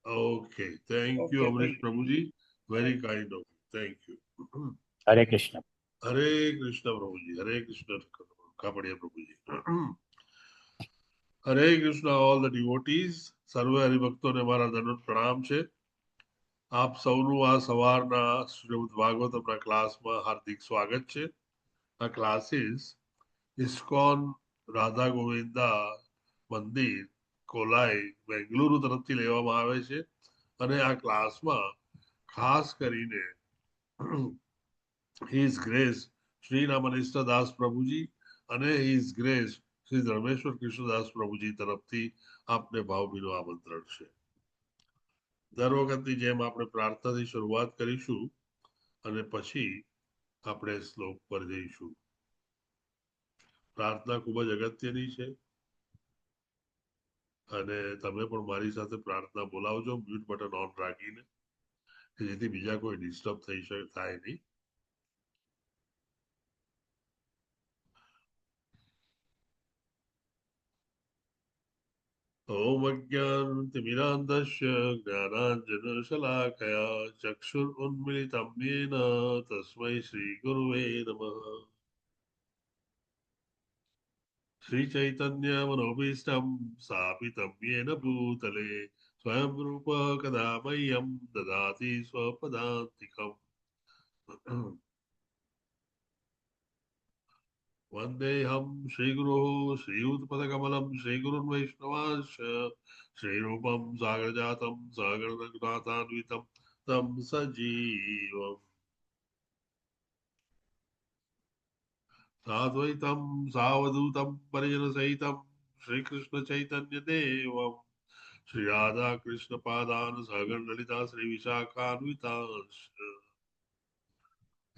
Okay, thank you, Okay, Amrish thank you. Prabhuji. Very kind of you. Thank you. Hare Krishna. Hare Krishna Prabhuji, Hare Krishna Kapadia Prabhuji. Hare Krishna all the ડિવોટીઝ, સર્વે હરિભક્તોને મારા દંડવત પ્રણામ છે। આપ સૌનું આ સવારના શ્રીમદ ભાગવતમના ક્લાસમાં હાર્દિક સ્વાગત છે। આ ક્લાસીસ ઇસ્કોન રાધા ગોવિંદા મંદિર કોલાઈ બેંગલુરુ તરફથી લેવામાં આવે છે અને આ ક્લાસમાં ખાસ કરીને હિઝ ગ્રેસ શ્રી રામનિષ્ઠ દાસ પ્રભુજી અને હિઝ ગ્રેસ શ્રી ધર્મેશ્વર કૃષ્ણદાસ પ્રભુજી તરફથી આપને ભાવભીનું આમંત્રણ છે। દર વખતની જેમ આપણે પ્રાર્થનાથી શરૂઆત કરીશું અને પછી આપણે શ્લોક પર જઈશું। પ્રાર્થના ખૂબ જ અગત્યની છે અને તમે પણ મારી સાથે પ્રાર્થના બોલાવજો મ્યુટ બટન ઓન રાખીને, જેથી બીજા કોઈ ડિસ્ટર્બ થાય નહીં। ओम अज्ञानतिमिरान्धस्य ज्ञानाञ्जनशलाकया चक्षुरुन्मिलितं येन तस्मै श्रीगुरुवे नमः। श्रीचैतन्यमनोभीष्टं स्थापितं येन भूतले स्वयं रूप कदा मह्यं ददाति स्वपदान्तिकम्। वन्देऽहं श्रीगुरोः श्रीयुतपदकमलं श्रीगुरुन् वैष्णवांश्च श्रीरूपं सागरजातं सागररघुनाथान्वितं तं सजीवम् साद्वैतं सावधूतं परिजनसहितं श्रीकृष्णचैतन्यदेवं श्रीराधाकृष्णपादान् सहगणललिता श्रीविशाखान्वितांश्च।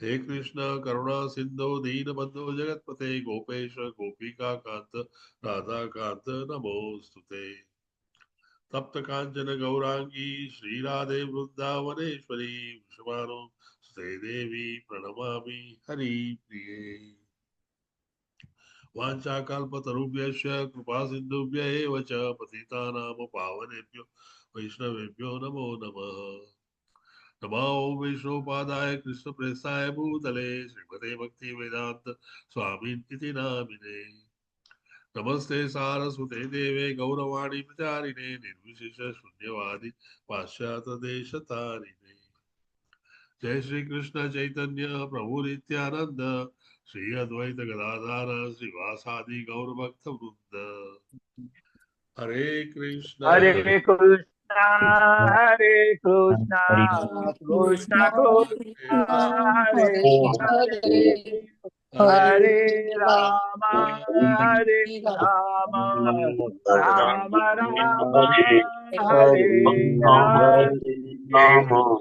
हे कृष्ण करुणा सिंधु दीनबंधु जगतपते गोपेश गोपिका कांत राधा कांत नमोस्तुते। तप्त कांचन गौरांगी श्री राधे वृंदावनेश्वरी वृषभानो सुते देवी प्रणमामि हरि प्रिये। वाञ्छाकल्पतरुभ्यश्च कृपा सिन्धुभ्य एव च पतितानां पावनेभ्यो वैष्णवेभ्यो नमो नमः। नमो विष्णुपादाय कृष्णप्रेष्ठाय भूतले श्रीमते भक्ति वेदांत स्वामिन् इति नामिने। नमस्ते सारस्वते देवे गौरवाणी प्रचारिणे निर्विशेष शून्यवादी पाश्चात्य देशतारिणे। जय श्री कृष्ण चैतन्य प्रभु नित्यानंद श्री अद्वैत गदाधर श्रीवासादि गौर भक्त वृंद। हरे Krishna Hare Krishna, Hare Krishna, Krishna Krishna, Hare Hare, Hare Rama, Hare Rama, Rama Rama, Hare Ram Hare.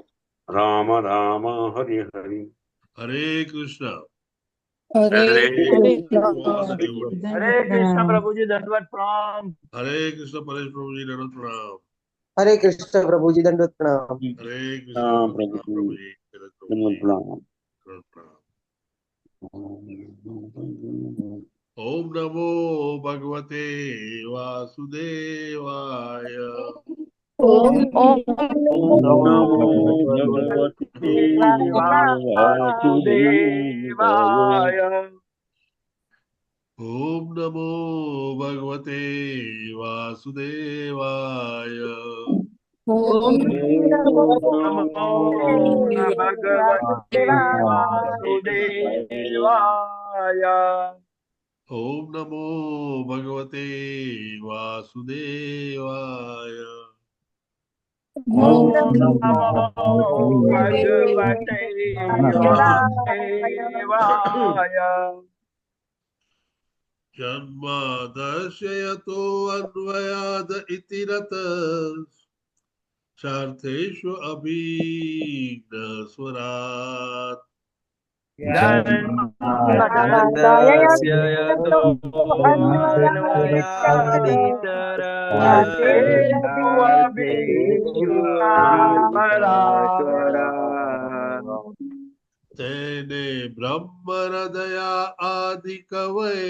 Ram Ram Hari Hari. हरे Krishna. Hare Hare Hare Krishna Prabhuji, Dandavad Pranam. हरे कृष्ण परेश प्रभु जी दंडवत प्रणाम। हरे कृष्ण प्रभु जी दंडवत प्रणाम। हरे कृष्ण दंडवत प्रणाम प्रभु जी, दंडवत प्रभु जी, दंडवत प्रणाम। ओम नमो भगवते वासुदेवाय। ओम नमो भगवते वासुदेवाय। Vasudevaya. ओम नमो भगवते वासुदेवाय। ओम Namo Bhagavate Vasudevaya. ओम नमो भगवते वासुदेवाय। Om Namo Bhagavate Vasudevaya. जन्मादर्शय यतो अन्वयाद इति रतः शार्थेषु अभिघ्नस्वरात्। Janmadasya yato anvayaditara Vishwara. तेने ब्रह्म हृदया आदि कवये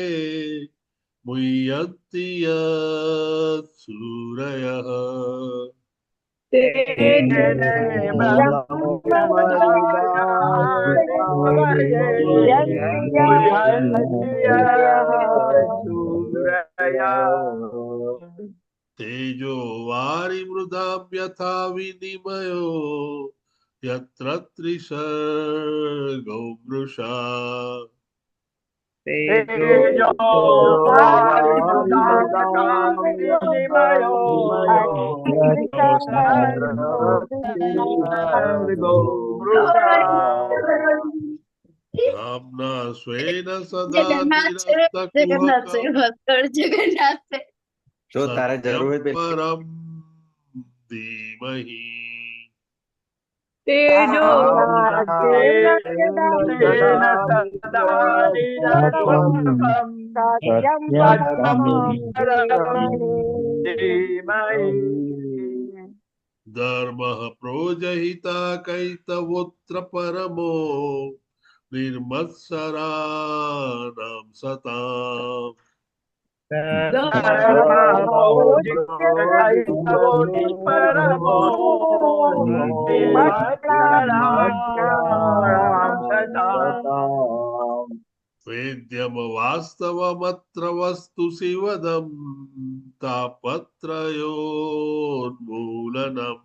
मुह्यन्ति यत् सूरयः। तेने सूरया तेजो वारि मृदां यथा विनिमयो यत्र त्रिसर्गो मृषा तेजो वारिमृदाविनिमयो सर्गो मृषा धाम्ना स्वेन सदा जगन्नाथ से निरस्तकुहकं बात कर जगन्नाथ से जो तारे सत्यं जरूर है परं धीमहि तेजो सत्यं धर्मः प्रोजहिता कैतवोऽत्र परमो निर्मत्सराणां सताम् वेद्यं वास्तवमत्र वस्तु शिवदं तापत्रयोन्मूलनम्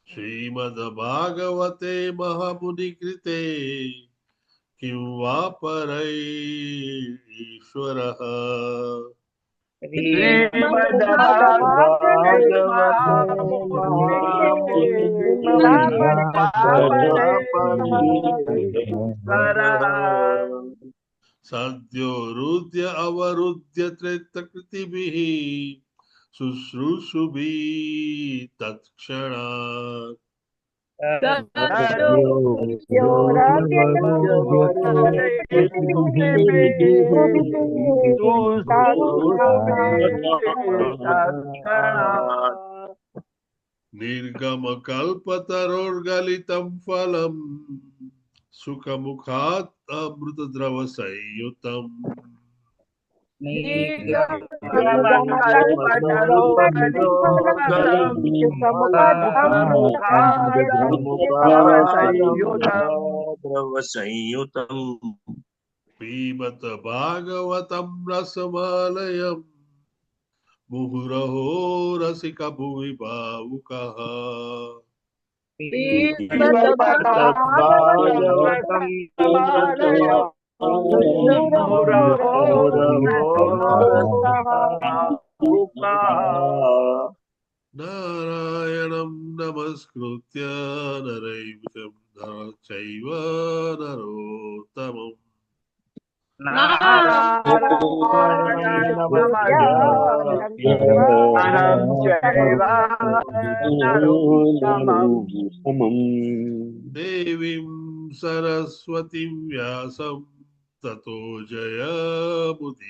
श्रीमद्भागवते महामुनिकृते किं वा परैश्वरः सद्यो रुद्य अवरुद्ध त्रेतकृतिभिः शुश्रूषुभिः तत्क्षणात् निर्गमकल्पतरोर्गलितं फलम् सुखमुखात् अमृतद्रवसंयुतम् पिबत भागवतं रसमालयम् मुहुरहो रसिका भुवि भावुकः नारायणं नमस्कृत्य नरैव चैव नरोत्तमम् देवीं सरस्वतीं व्यासं ततो जयमुदीरये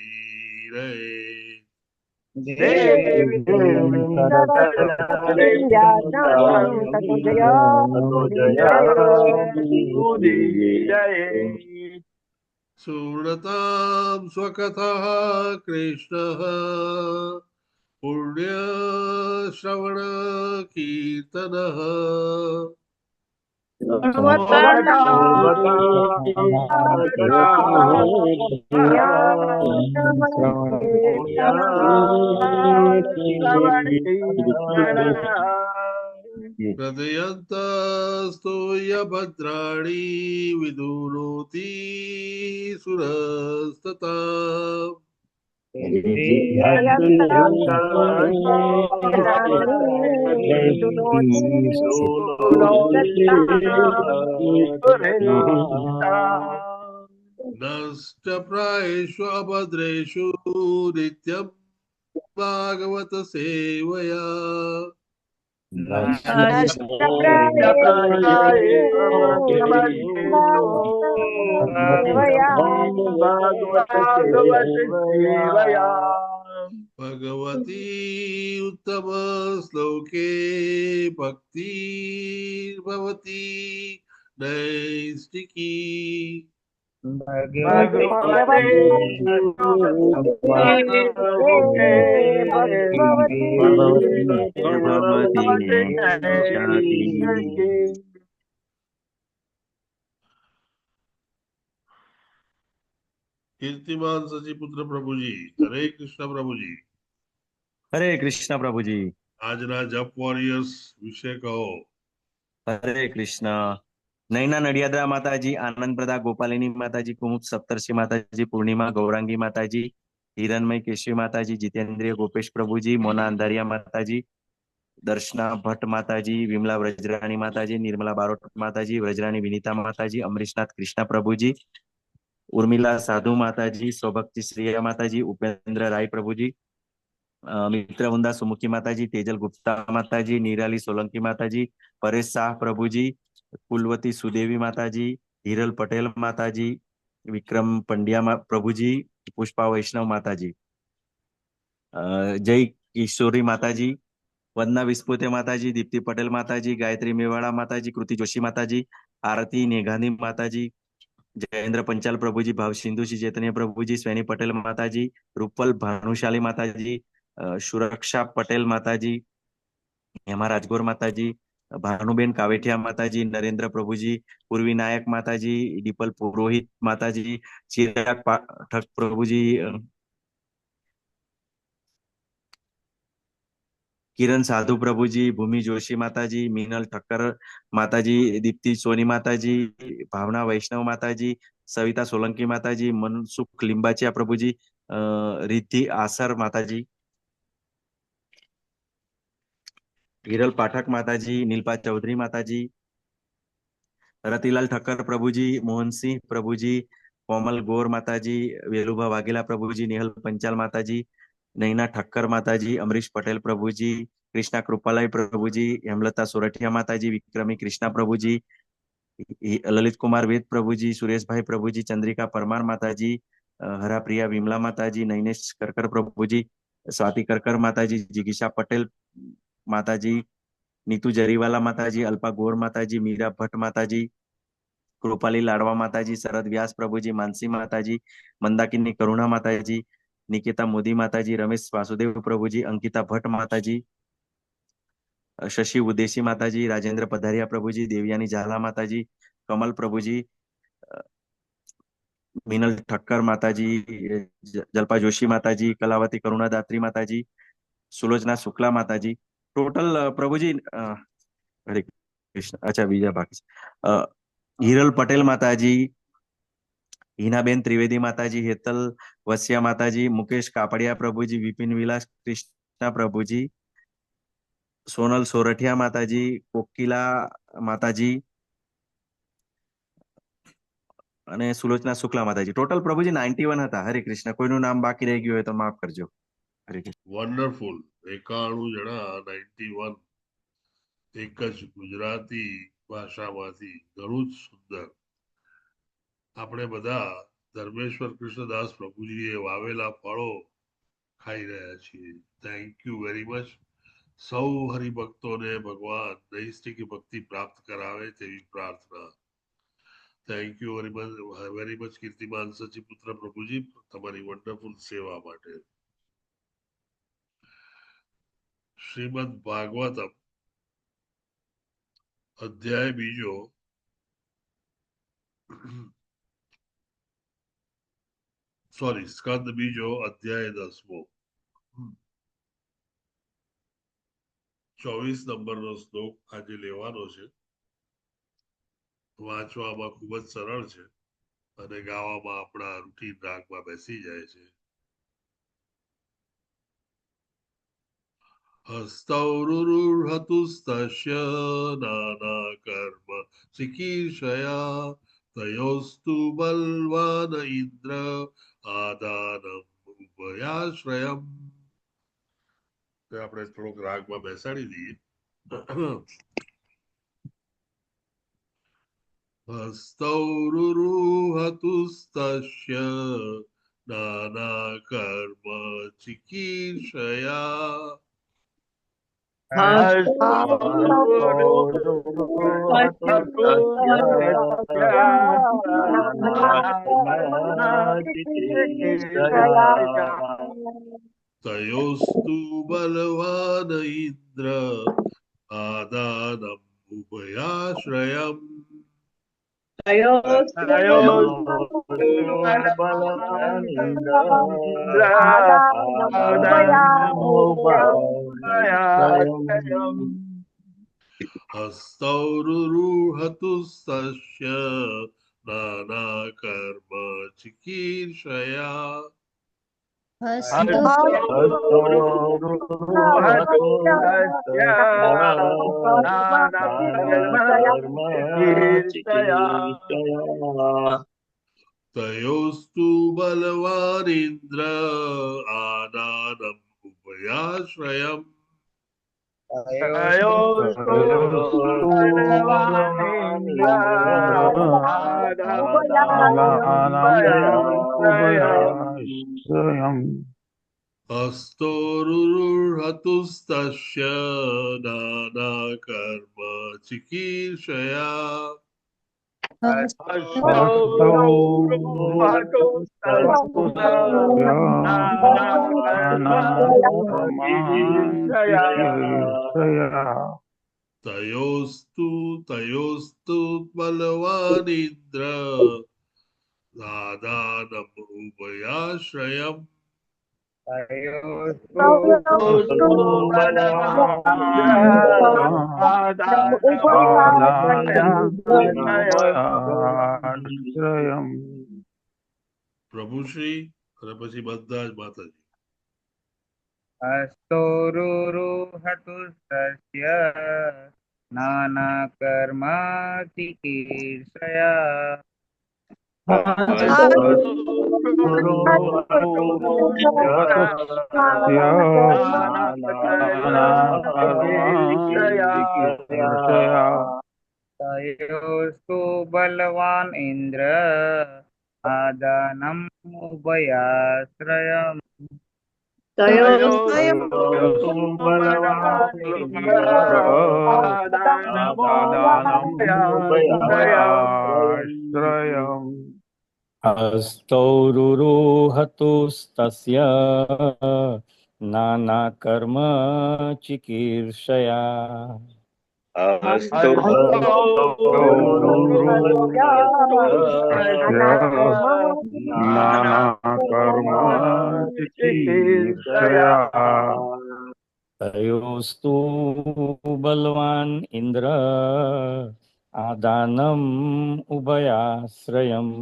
सुरतां स्वकथः कृष्णः पुण्यश्रवणकीर्तनः हृदयन्तस्तु भद्राणि विदुनोति सुरस्तथा नष्टप्रायेषु अभद्रेषु नित्यं भागवत सेवया भगवती उत्तम श्लोके भक्ति भवती नैष्टिकी भगवते भगवती कीर्तिमान सचिपुत्र प्रभु जी, हरे कृष्ण प्रभु जी। हरे कृष्ण प्रभु जी। આજના જપ વોરિયર્સ વિશે કહો। હરે કૃષ્ણ। નૈના નડિયાદરા માતાજી, આનંદ પ્રદા ગોપાલિની માતાજી, કુમુદ સપ્તર્ષિ માતાજી, પૂર્ણિમા ગૌરાંગી માતાજી, હિરણમય કેશવી માતાજી, જીતેન્દ્રિય ગોપેશ પ્રભુજી, મોના અંધારિયા માતાજી, દર્શના ભટ્ટ માતાજી, વિમલા વ્રજરાણી માતાજી, નિર્મલા બારોટ માતાજી, વ્રજરાણી વિનીતા માતાજી, અમરીશનાથ કૃષ્ણ પ્રભુજી, ઉર્મિલા સાધુ માતાજી, સૌભક્તિ શ્રીયા માતાજી, ઉપેન્દ્ર રાય પ્રભુજી, મિત્ર વૃંદા સુમુખી માતાજી, તેજલ ગુપ્તા માતાજી, નિરાલી સોલંકી માતાજી, પરેશ શાહ પ્રભુજી, કુલવતી સુદેવી માતાજી, હિરલ પટેલ માતાજી, વિક્રમ પંડ્યા પ્રભુજી, પુષ્પા વૈષ્ણવ માતાજી, જય કિશોરી માતાજી, વંદના વિસ્પુતે માતાજી, દીપ્તિ પટેલ માતાજી, ગાયત્રી મેવાડા માતાજી, કૃતિ જોશી માતાજી, આરતી નેઘાની માતાજી, જયેન્દ્ર પંચાલ પ્રભુજી, ભાવ સિંધુજી ચેતન્ય પ્રભુજી, સ્વેની પટેલ માતાજી, રૂપલ ભાનુશાલી માતાજી, સુરક્ષા પટેલ માતાજી, હેમા રાજગોર માતાજી, ભાનુબેન કાવેઠિયા માતાજી, નરેન્દ્ર પ્રભુજી, પૂર્વી નાયક માતાજી, દીપલ પુરોહિત માતાજી, ચિરાગ પાઠક પ્રભુજી, કિરણ સાધુ પ્રભુજી, ભૂમિ જોશી માતાજી, મીનલ ઠક્કર માતાજી, દીપ્તિ સોની માતાજી, ભાવના વૈષ્ણવ માતાજી, સવિતા સોલંકી માતાજી, મનસુખ લિંબાચિયા પ્રભુજી, રિદ્ધિ આસર માતાજી, હિરલ પાઠક માતાજી, નીલપા ચૌધરી માતાજી, રતિલાલ ઠક્કર પ્રભુજી, મોહનસિંહ પ્રભુજી, કોમલ ગોર માતાજી, વેલુભા વાઘેલા પ્રભુજી, નિહલ પંચાલ માતાજી, નૈના ઠક્કર માતાજી, અમરીશ પટેલ પ્રભુજી, કૃષ્ણા કૃપાલય પ્રભુજી, હેમલતા સોરઠિયા માતાજી, વિક્રમી કૃષ્ણા પ્રભુજી, લલિત કુમાર વેદ પ્રભુજી, સુરેશભાઈ પ્રભુજી, ચંદ્રિકા પરમાર માતાજી, હરાપ્રિયા વિમલા માતાજી, નૈનેશ કરકર પ્રભુજી, સ્વાતિ કરકર માતાજી, जिगीशा पटेल माताजी, नीतू जरीवाला माताजी, अल्पा गोर माताजी, मीरा भट्ट माताजी, कृपाली लाडवा माताजी, शरद व्यास प्रभुजी, मानसी माताजी, मंदाकिनी करुणा माताजी, निकिता मोदी माताजी, रमेश वासुदेव प्रभुजी, अंकिता भट्ट माताजी, शशि उदेशी माताजी, राजेंद्र पधारिया प्रभुजी, देवयानी झाला माताजी, कमल प्रभुजी, मीनल ठक्कर माताजी, जल्पा जोशी माताजी, कलावती करुणादात्री माताजी, सुलोचना शुक्ला माताजी, टोटल प्रभुजी हरे कृष्ण। अच्छा बीजा बाकी हिरल पटेल माताजी, हीनाबेन त्रिवेदी माताजी, हेतल वसिया माताजी, मुकेश कापड़िया प्रभुजी, विपिन विलास कृष्णा प्रभुजी, सोनल सोरठिया माताजी, कोकिला माताजी અને સુલોચના શુક્લા માતાજી, ટોટલ પ્રભુજી 91 હતા। હરે કૃષ્ણ। કોઈનું નામ બાકી રહી ગયું હોય તો માફ કરજો। હરે કૃષ્ણ। વન્ડરફુલ। 91 જણા, 91 એક જ ગુજરાતી ભાષામાંથી, ઘણું જ સુંદર। આપણે બધા ધર્મેશ્વર કૃષ્ણદાસ પ્રભુજીએ વાવેલા ફળો ખાઈ રહ્યા છીએ। Thank you very much. સૌ હરિભક્તોને ભગવાન નૈષ્ઠિક ભક્તિ પ્રાપ્ત કરાવે તેવી પ્રાર્થના। થેન્ક યુ વેરી મચ કીર્તિમાન સચિપુત્ર પ્રભુજી, તમારી વન્ડરફુલ સેવા માટે। શ્રીમદ ભાગવતમ અધ્યાય બીજો, સોરી સ્કંદ બીજો, અધ્યાય 10મો, 24 નંબરનો શ્લોક આજે લેવાનો છે। વાંચવામાં ખૂબ જ સરળ છે અને ગાવામાં આપણા રૂટીન રાગમાં બેસી જાય છે। હસ્તૌરુર્હતુસ્તસ્ય નાના કર્મ ચિકીર્ષયા તયોસ્તુ બલવાન ઇન્દ્ર આદાનમ ઉભયાશ્રયમ। આપણે થોડોક રાગમાં બેસાડી દઈએ। હસ્તૌરુર્હતુસ્તસ્ય नानाकर्म चिकीर्षया तयोस्तु बलवान इंद्र आदानम् उभयाश्रयम् हस्तौरुरुहतुस्तस्य नानाकर्म चिकीर्षया तयोस्तु बलवानिन्द्र आदानम् उभयाश्रयम् हस्तोरुरुहतुस्तस्य नानाकर्म चिकीर्षया तयोस्तु बलवानिन्द्र आदानम् उभयाश्रयम् प्रभु श्री અને પછી બધા જ માતાજી हस्तोरुरुहतुस्तस्य नानाकर्माचिकीर्षया तयोस्तु बलवान् इंद्र आदानम् उभयाश्रयम् हस्तौरुरुहतुस्तस्य नानाकर्म चिकीर्षया तयोस्तु बलवान् इंद्र आदानम् उभयाश्रयम्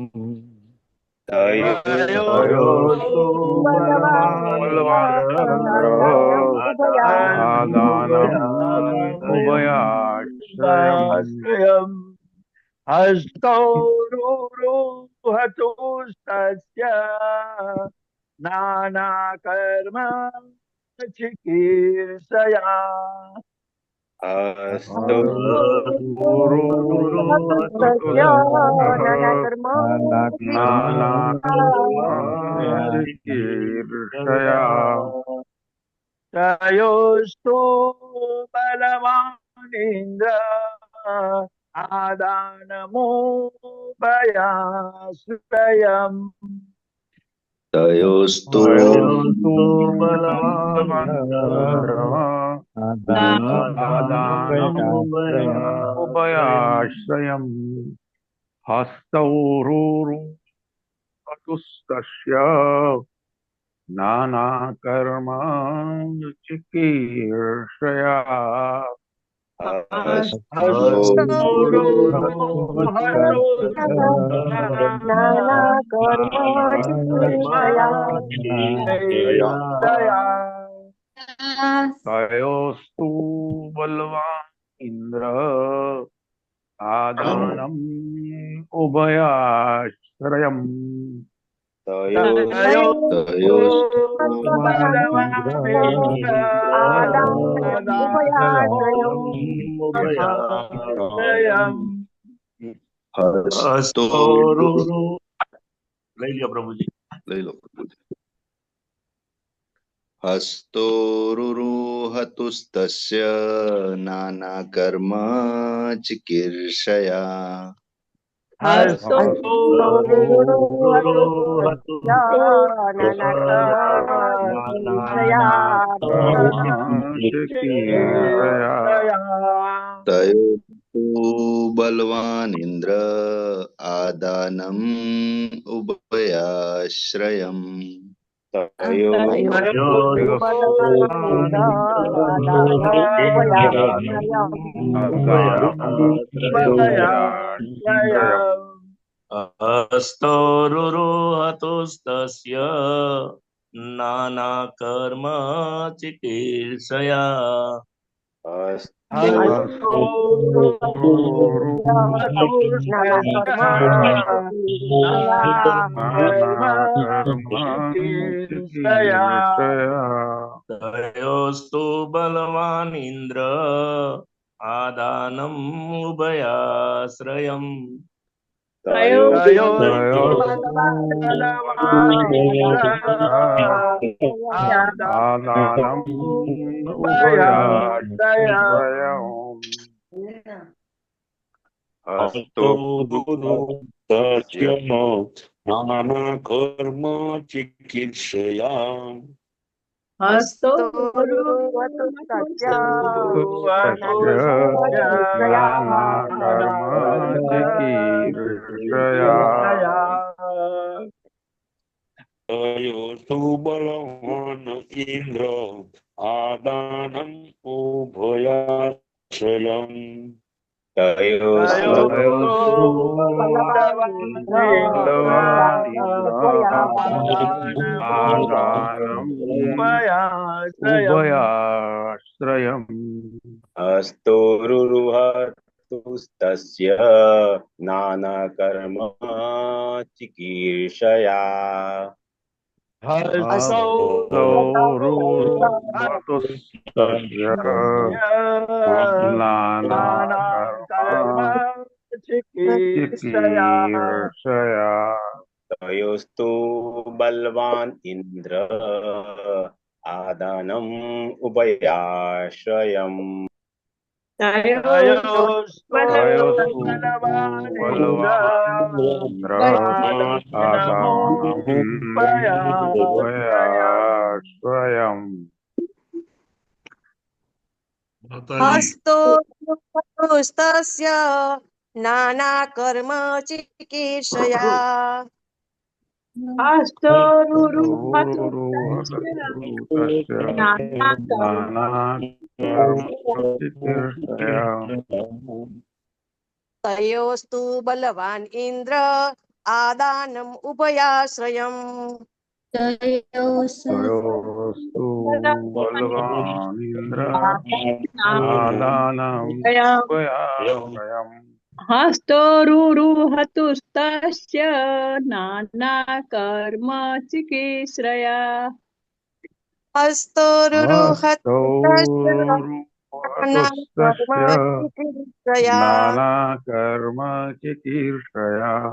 हस्तौरुरुहतुस्तस्य नानाकर्म चिकीर्षया तयोस्तु बलवानिन्द्र आदानमुभयाश्रयम् तयोस्तु उभयाश्रयम् हस्तौरुरुहतुस्तस्य नानाकर्म चिकीर्षया तयोस्तु बलवान् इंद्र आदानम् उभयाश्रयम् લઈ લ્યો પ્રભુજી લઈ લો પ્રભુજી. હસ્તોરુરુહતુસ્તસ્ય નાના કર્મ ચિકીર્ષયા તયો બલવાન ઇન્દ્ર આદાનમ ઉભયાશ્રયમ હસ્તોરુરુહતુસ્તસ્ય નાના કર્મ ચિકીર્ષયા તયોસ્તુ બલવાન ઇન્દ્ર આદાનમ ઉભયાશ્રયમ નાના કર્મ ચિકીર્ષયા તયોસ્તુ બલવાન ઇન્દ્ર આદાનમ ઉભયાશ્રયમ હસ્તોરુરુહતુસ્તસ્ય નાના કર્મ ચિકીર્ષયા તયોસ્તુ બલવાન ઇન્દ્ર આદાનમ ઉભયાશ્રયમ હસ્તોરુહતુસ્તસ્ય નાના કર્મ ચિકીર્ષયા તયોસ્તુ બલવાન ઇન્દ્ર આદાનમ ઉભયાશ્રયમ હસ્તોરુરુહતુસ્તસ્ય નાના કર્મ ચિકીર્ષયા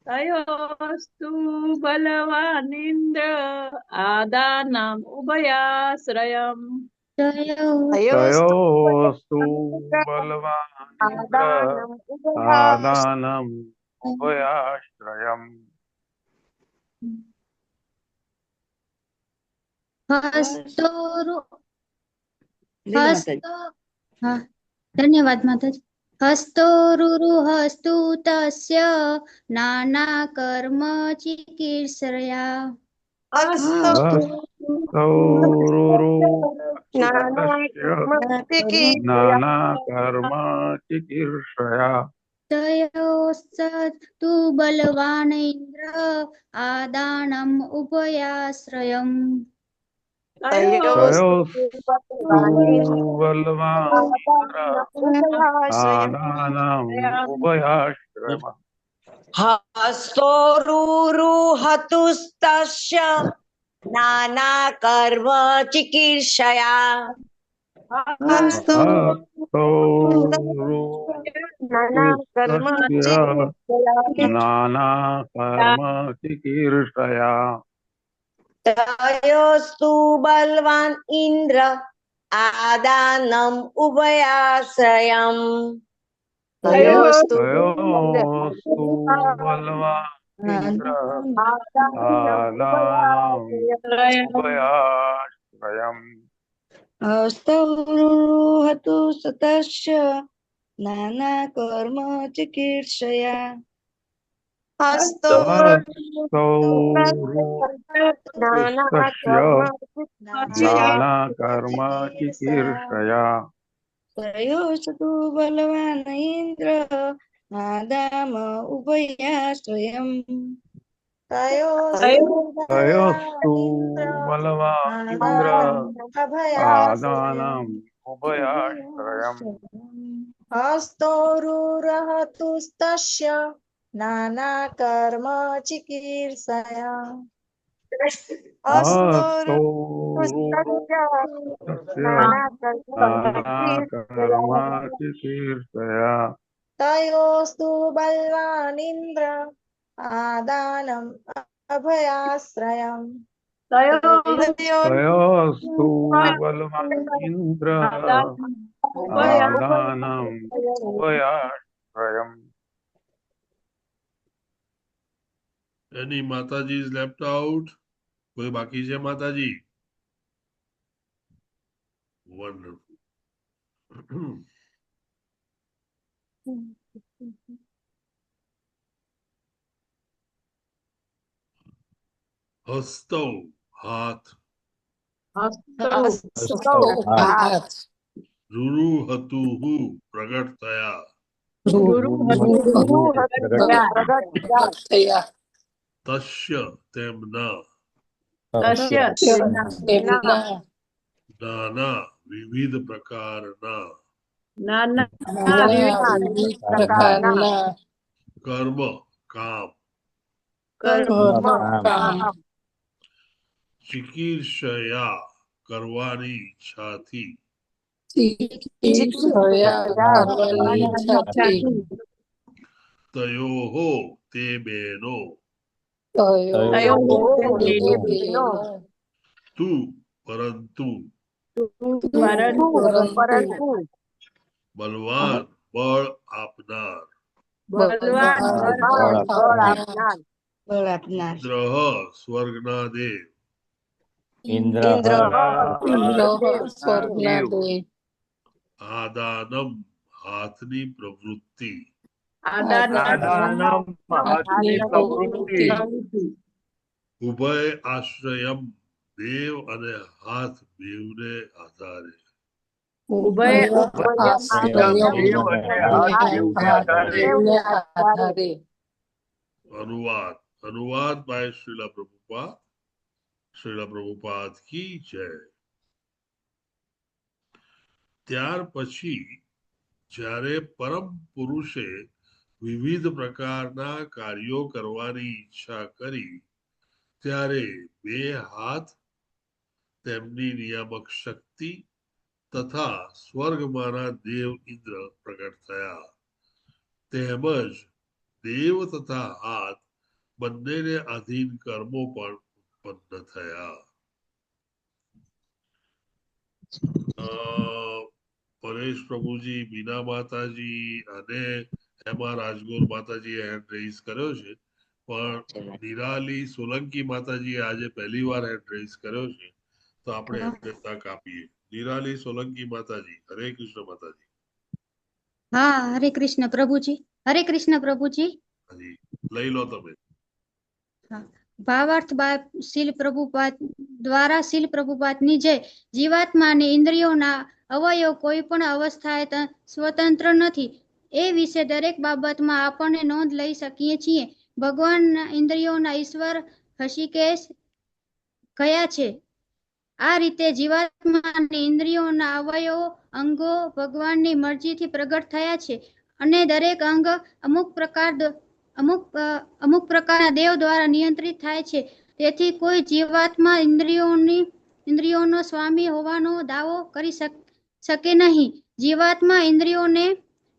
તયોસ્તુ બલવાન ઇન્દ્ર આદાનમ ઉભયાશ્રયમ તયોસ્તુ બલવાન આદાનમ ઉભયાશ્રયમ ધન્યવાદ માતાજી. હસ્તોરુરુહતુસ્તસ્ય નાના કર્મ ચિકીર્ષયા નાના કર્મ ચિકીર્ષયા તયોસ્તુ બલવાન ઇન્દ્ર આદાનમ ઉભયાશ્રયમ હસ્તોરુરુહતુસ્તસ્ય નાના કર્મ ચિકીર્ષયા નાના કર્મ તસ્ય નાના કર્મ ચિકીર્ષયા તયોસ્તુ બલવાન ઇન્દ્ર આદાનમ ઉભયાશ્રયમ તયોસ્તુ તયોસ્તુ બલવાન ઇન્દ્ર આદાનમ ઉભયાશ્રયમ હસ્તવૃહતુ સતસ્ય નાના કર્મ ચિકીર્ષયા હસ્તો નાના કર્મ ચિકીર્ષયા તયોસ્તુ બલવાન ઇન્દ્ર આદામ ઉભયાશ્રયમ તયોસ્તુ બલવાન ઇન્દ્ર આદાનમ ઉભયાશ્રયમ હસ્તોરુરહતુસ્તસ્ય નાના કર્મ ચિકીર્ષયા નાના કર્મ ચિકીર્ષયા તયોસ્તુ Balwan Indra આદાનમ અભયાશ્રયમ તયોસ્તુ Balwan Indra આદાનમ ઉભયાશ્રયમ Any Mataji is left out? કોઈ બાકી છે માતાજી? Wonderful. હસ્તો હાથ, રૂરુ હતું હું પ્રગટ થયા, તસ્ય તેમના, નાના વિવિધ પ્રકારના, કર્મ કામ, ચિકીર્ષયા કરવાની ઈચ્છાથી, તયોહો તે બેનો, તું પરંતુ, બલવાન બળ આપનાર, ઇન્દ્ર સ્વર્ગના દેવ, આદાનમ હાથની પ્રવૃત્તિ, ઉભય આશ્રયમ દેવ અને હાથ બેવને આધારે, अनुवाद बाय श्रीला प्रभुपाद की जय। ત્યાર પછી જ્યારે પરમ પુરુષે વિવિધ પ્રકારના કાર્યો કરવાની ઈચ્છા કરી ત્યારે બે હાથ, તેમની નિયામક શક્તિ તથા સ્વર્ગમાંના દેવ ઇન્દ્ર પ્રગટ થયા, તેમજ દેવ તથા હાથ બંનેને આધીન કર્મો પણ ઉત્પન્ન થયા। પરેશ પ્રભુજી, મીના માતાજી અને એમાં રાજગોર માતાજીએ હેન્ડ રેઇઝ કર્યો છે, પણ નિરાલી સોલંકી માતાજીએ આજે પહેલી વાર હેન્ડ રેઇઝ કર્યો છે, તો આપણે એમને તક આપીએ। નિરાલી સોલંકી માતાજી, હરે કૃષ્ણ માતાજી। હા, હરે કૃષ્ણ પ્રભુજી, હરે કૃષ્ણ પ્રભુજી। લઈ લો તમે। ભાવાર્થ શીલ પ્રભુપાદ દ્વારા શીલ પ્રભુપાદની જય। જીવાત્મા અને ઇન્દ્રિયોના અવયવ કોઈ પણ અવસ્થાએ સ્વતંત્ર નથી, એ વિશે દરેક બાબતમાં આપણને નોંધ લઈ શકીએ છીએ। ભગવાનના ઇન્દ્રિયોના ઈશ્વર હષિકેશ કયા છે। આ રીતે જીવાત્મા અને ઇન્દ્રિયોના અવયવો અંગો ભગવાનની મરજીથી પ્રગટ થયા છે, અને દરેક અંગ અમુક પ્રકારના દેવ દ્વારા નિયંત્રિત થાય છે। તેથી કોઈ જીવાત્મા ઇન્દ્રિયોનો સ્વામી હોવાનો દાવો કરી શકે નહીં। જીવાત્મા ઇન્દ્રિયોને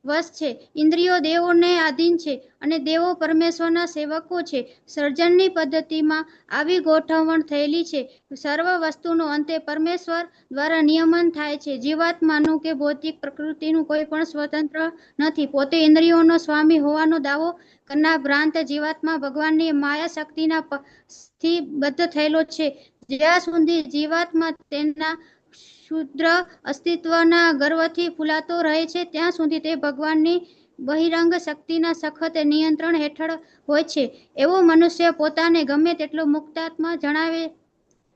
વશ છે. ઇન્દ્રિયો દેવોને આધીન છે અને દેવો પરમેશ્વરના સેવકો છે. સર્જનની પદ્ધતિમાં આવી ગોઠવણ થયેલી છે. સર્વ વસ્તુનો અંતે પરમેશ્વર દ્વારા નિયમન થાય છે. જીવાત્માનું કે ભૌતિક પ્રકૃતિનું કોઈ પણ સ્વતંત્ર નથી. પોતે ઇન્દ્રિયોનો સ્વામી હોવાનો દાવો કરનાર ભ્રાંત જીવાત્મા ભગવાનની માયા શક્તિના થી બદ્ધ થયેલો છે. જ્યાં સુધી જીવાત્મા તેના શુદ્ર અસ્તિત્વના ગર્વથી ફૂલાતો રહે છે ત્યાં સુધી તે ભગવાનની બહિરંગ શક્તિના સખત નિયંત્રણ હેઠળ હોય છે. એવો મનુષ્ય પોતાને ગમે તેટલો મુક્તાત્મા જણાવે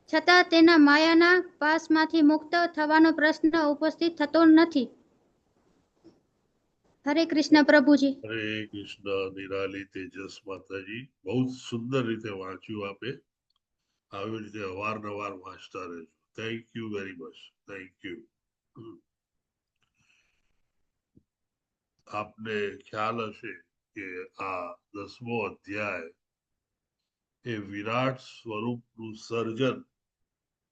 છતાં તેના માયાના પાશમાંથી મુક્ત થવાનો પ્રશ્ન ઉપસ્થિત થતો નથી. હરે કૃષ્ણ પ્રભુજી. હરે કૃષ્ણ. નિરાલી તેજસ માતાજી, બહુ જ સુંદર રીતે વાંચ્યું આપે. આવી રીતે અવારનવાર વાંચતા રહેજો. Thank you very much. Thank you. આપને ખ્યાલ હશે કે આ 10મો અધ્યાય એ વિરાટ સ્વરૂપનું સર્જન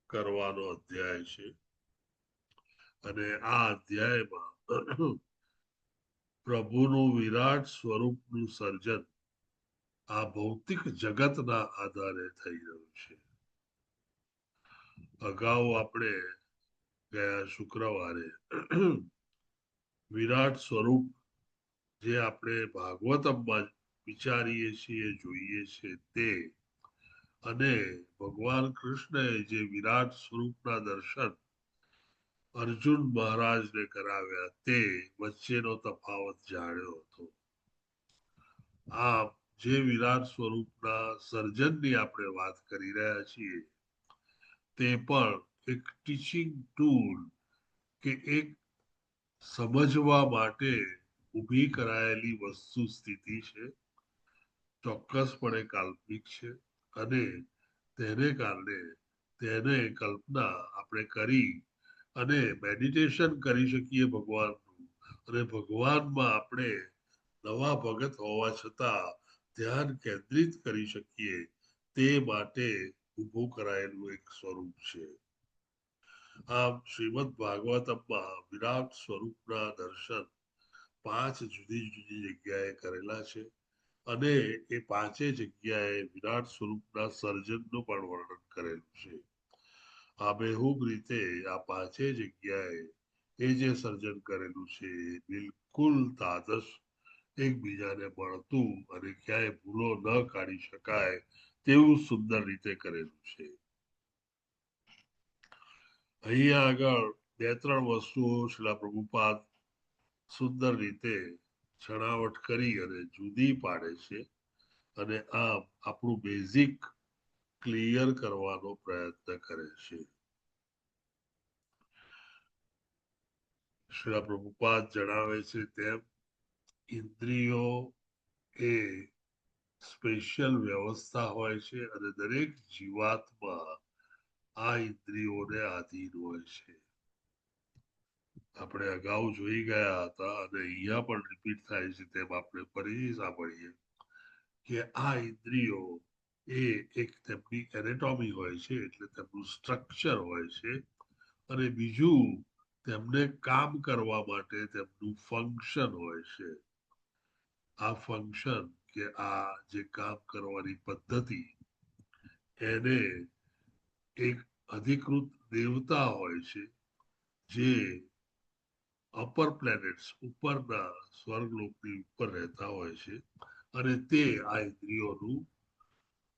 કરવાનો અધ્યાય છે અને આ અધ્યાયમાં પ્રભુનું વિરાટ સ્વરૂપનું સર્જન આ ભૌતિક જગતના આધારે થઈ રહ્યું છે. અગાઉ આપણે ગયા શુક્રવારે વિરાટ સ્વરૂપ જે આપણે ભાગવતમમાં વિચારીએ છીએ, જોઈએ છીએ તે, અને ભગવાન કૃષ્ણએ જે વિરાટ સ્વરૂપના દર્શન અર્જુન મહારાજને કરાવ્યા તે વચ્ચેનો તફાવત જાણ્યો હતો. આમ જે વિરાટ સ્વરૂપના સર્જનની આપણે વાત કરી રહ્યા છીએ તે પણ એક ટીચિંગ ટૂલ કે એક સમજવા માટે ઊભી કરાયેલી વસ્તુ સ્થિતિ છે. ચોક્કસપણે કાલ્પનિક છે અને તેને કારણે તેને કલ્પના આપણે કરી અને મેડિટેશન કરી શકીએ ભગવાનનું, અને ભગવાનમાં આપણે નવા ભગત હોવા છતાં ધ્યાન કેન્દ્રિત કરી શકીએ તે માટે ઊભું કરાયેલું એક સ્વરૂપ છે. આમ શ્રીમદ ભાગવતમમાં વિરાટ સ્વરૂપના દર્શન 5 જુદી જુદી જગ્યાએ કરેલા છે અને એ 5 જગ્યાએ વિરાટ સ્વરૂપના સર્જનનું પણ વર્ણન કરેલું છે. આબેહૂબ રીતે આ 5 જગ્યાએ એ જે સર્જન કરેલું છે બિલકુલ તાદશ એકબીજાને મળતું અને ક્યાંય ભૂલો ન કાઢી શકાય તેવું સુંદર રીતે કરેલું છે. અહીંયા આગળ 2-3 વસ્તુઓ શ્રીલ પ્રભુપાદ સુંદર રીતે છણાવટ કરી અને જુદી પાડે છે અને આમ આપણું બેઝિક ક્લિયર કરવાનો પ્રયત્ન કરે છે. શ્રીલ પ્રભુપાદ જણાવે છે તેમ ઇન્દ્રિયો એ સ્પેશિયલ વ્યવસ્થા હોય છે અને દરેક જીવાત્મા આ ઇન્દ્રિયોને આધીન હોય છે. આપણે અગાઉ જોઈ ગયા હતા અને અહીંયા પણ રિપીટ થાય છે તેમ આપણે ફરી સાંભળીએ કે આ ઇન્દ્રિયો એ એક તેમની એનેટોમી હોય છે, એટલે તેમનું સ્ટ્રક્ચર હોય છે, અને બીજું તેમને કામ કરવા માટે તેમનું ફંક્શન હોય છે. આ ફંક્શન કે આ જે કામ કરવાની પદ્ધતિ એને એક અધિકૃત દેવતા હોય છે જે અપર પ્લેનેટ્સ ઉપરના સ્વર્ગલોકની ઉપર રહેતા હોય છે અને તે આ ઇન્દ્રિયોનું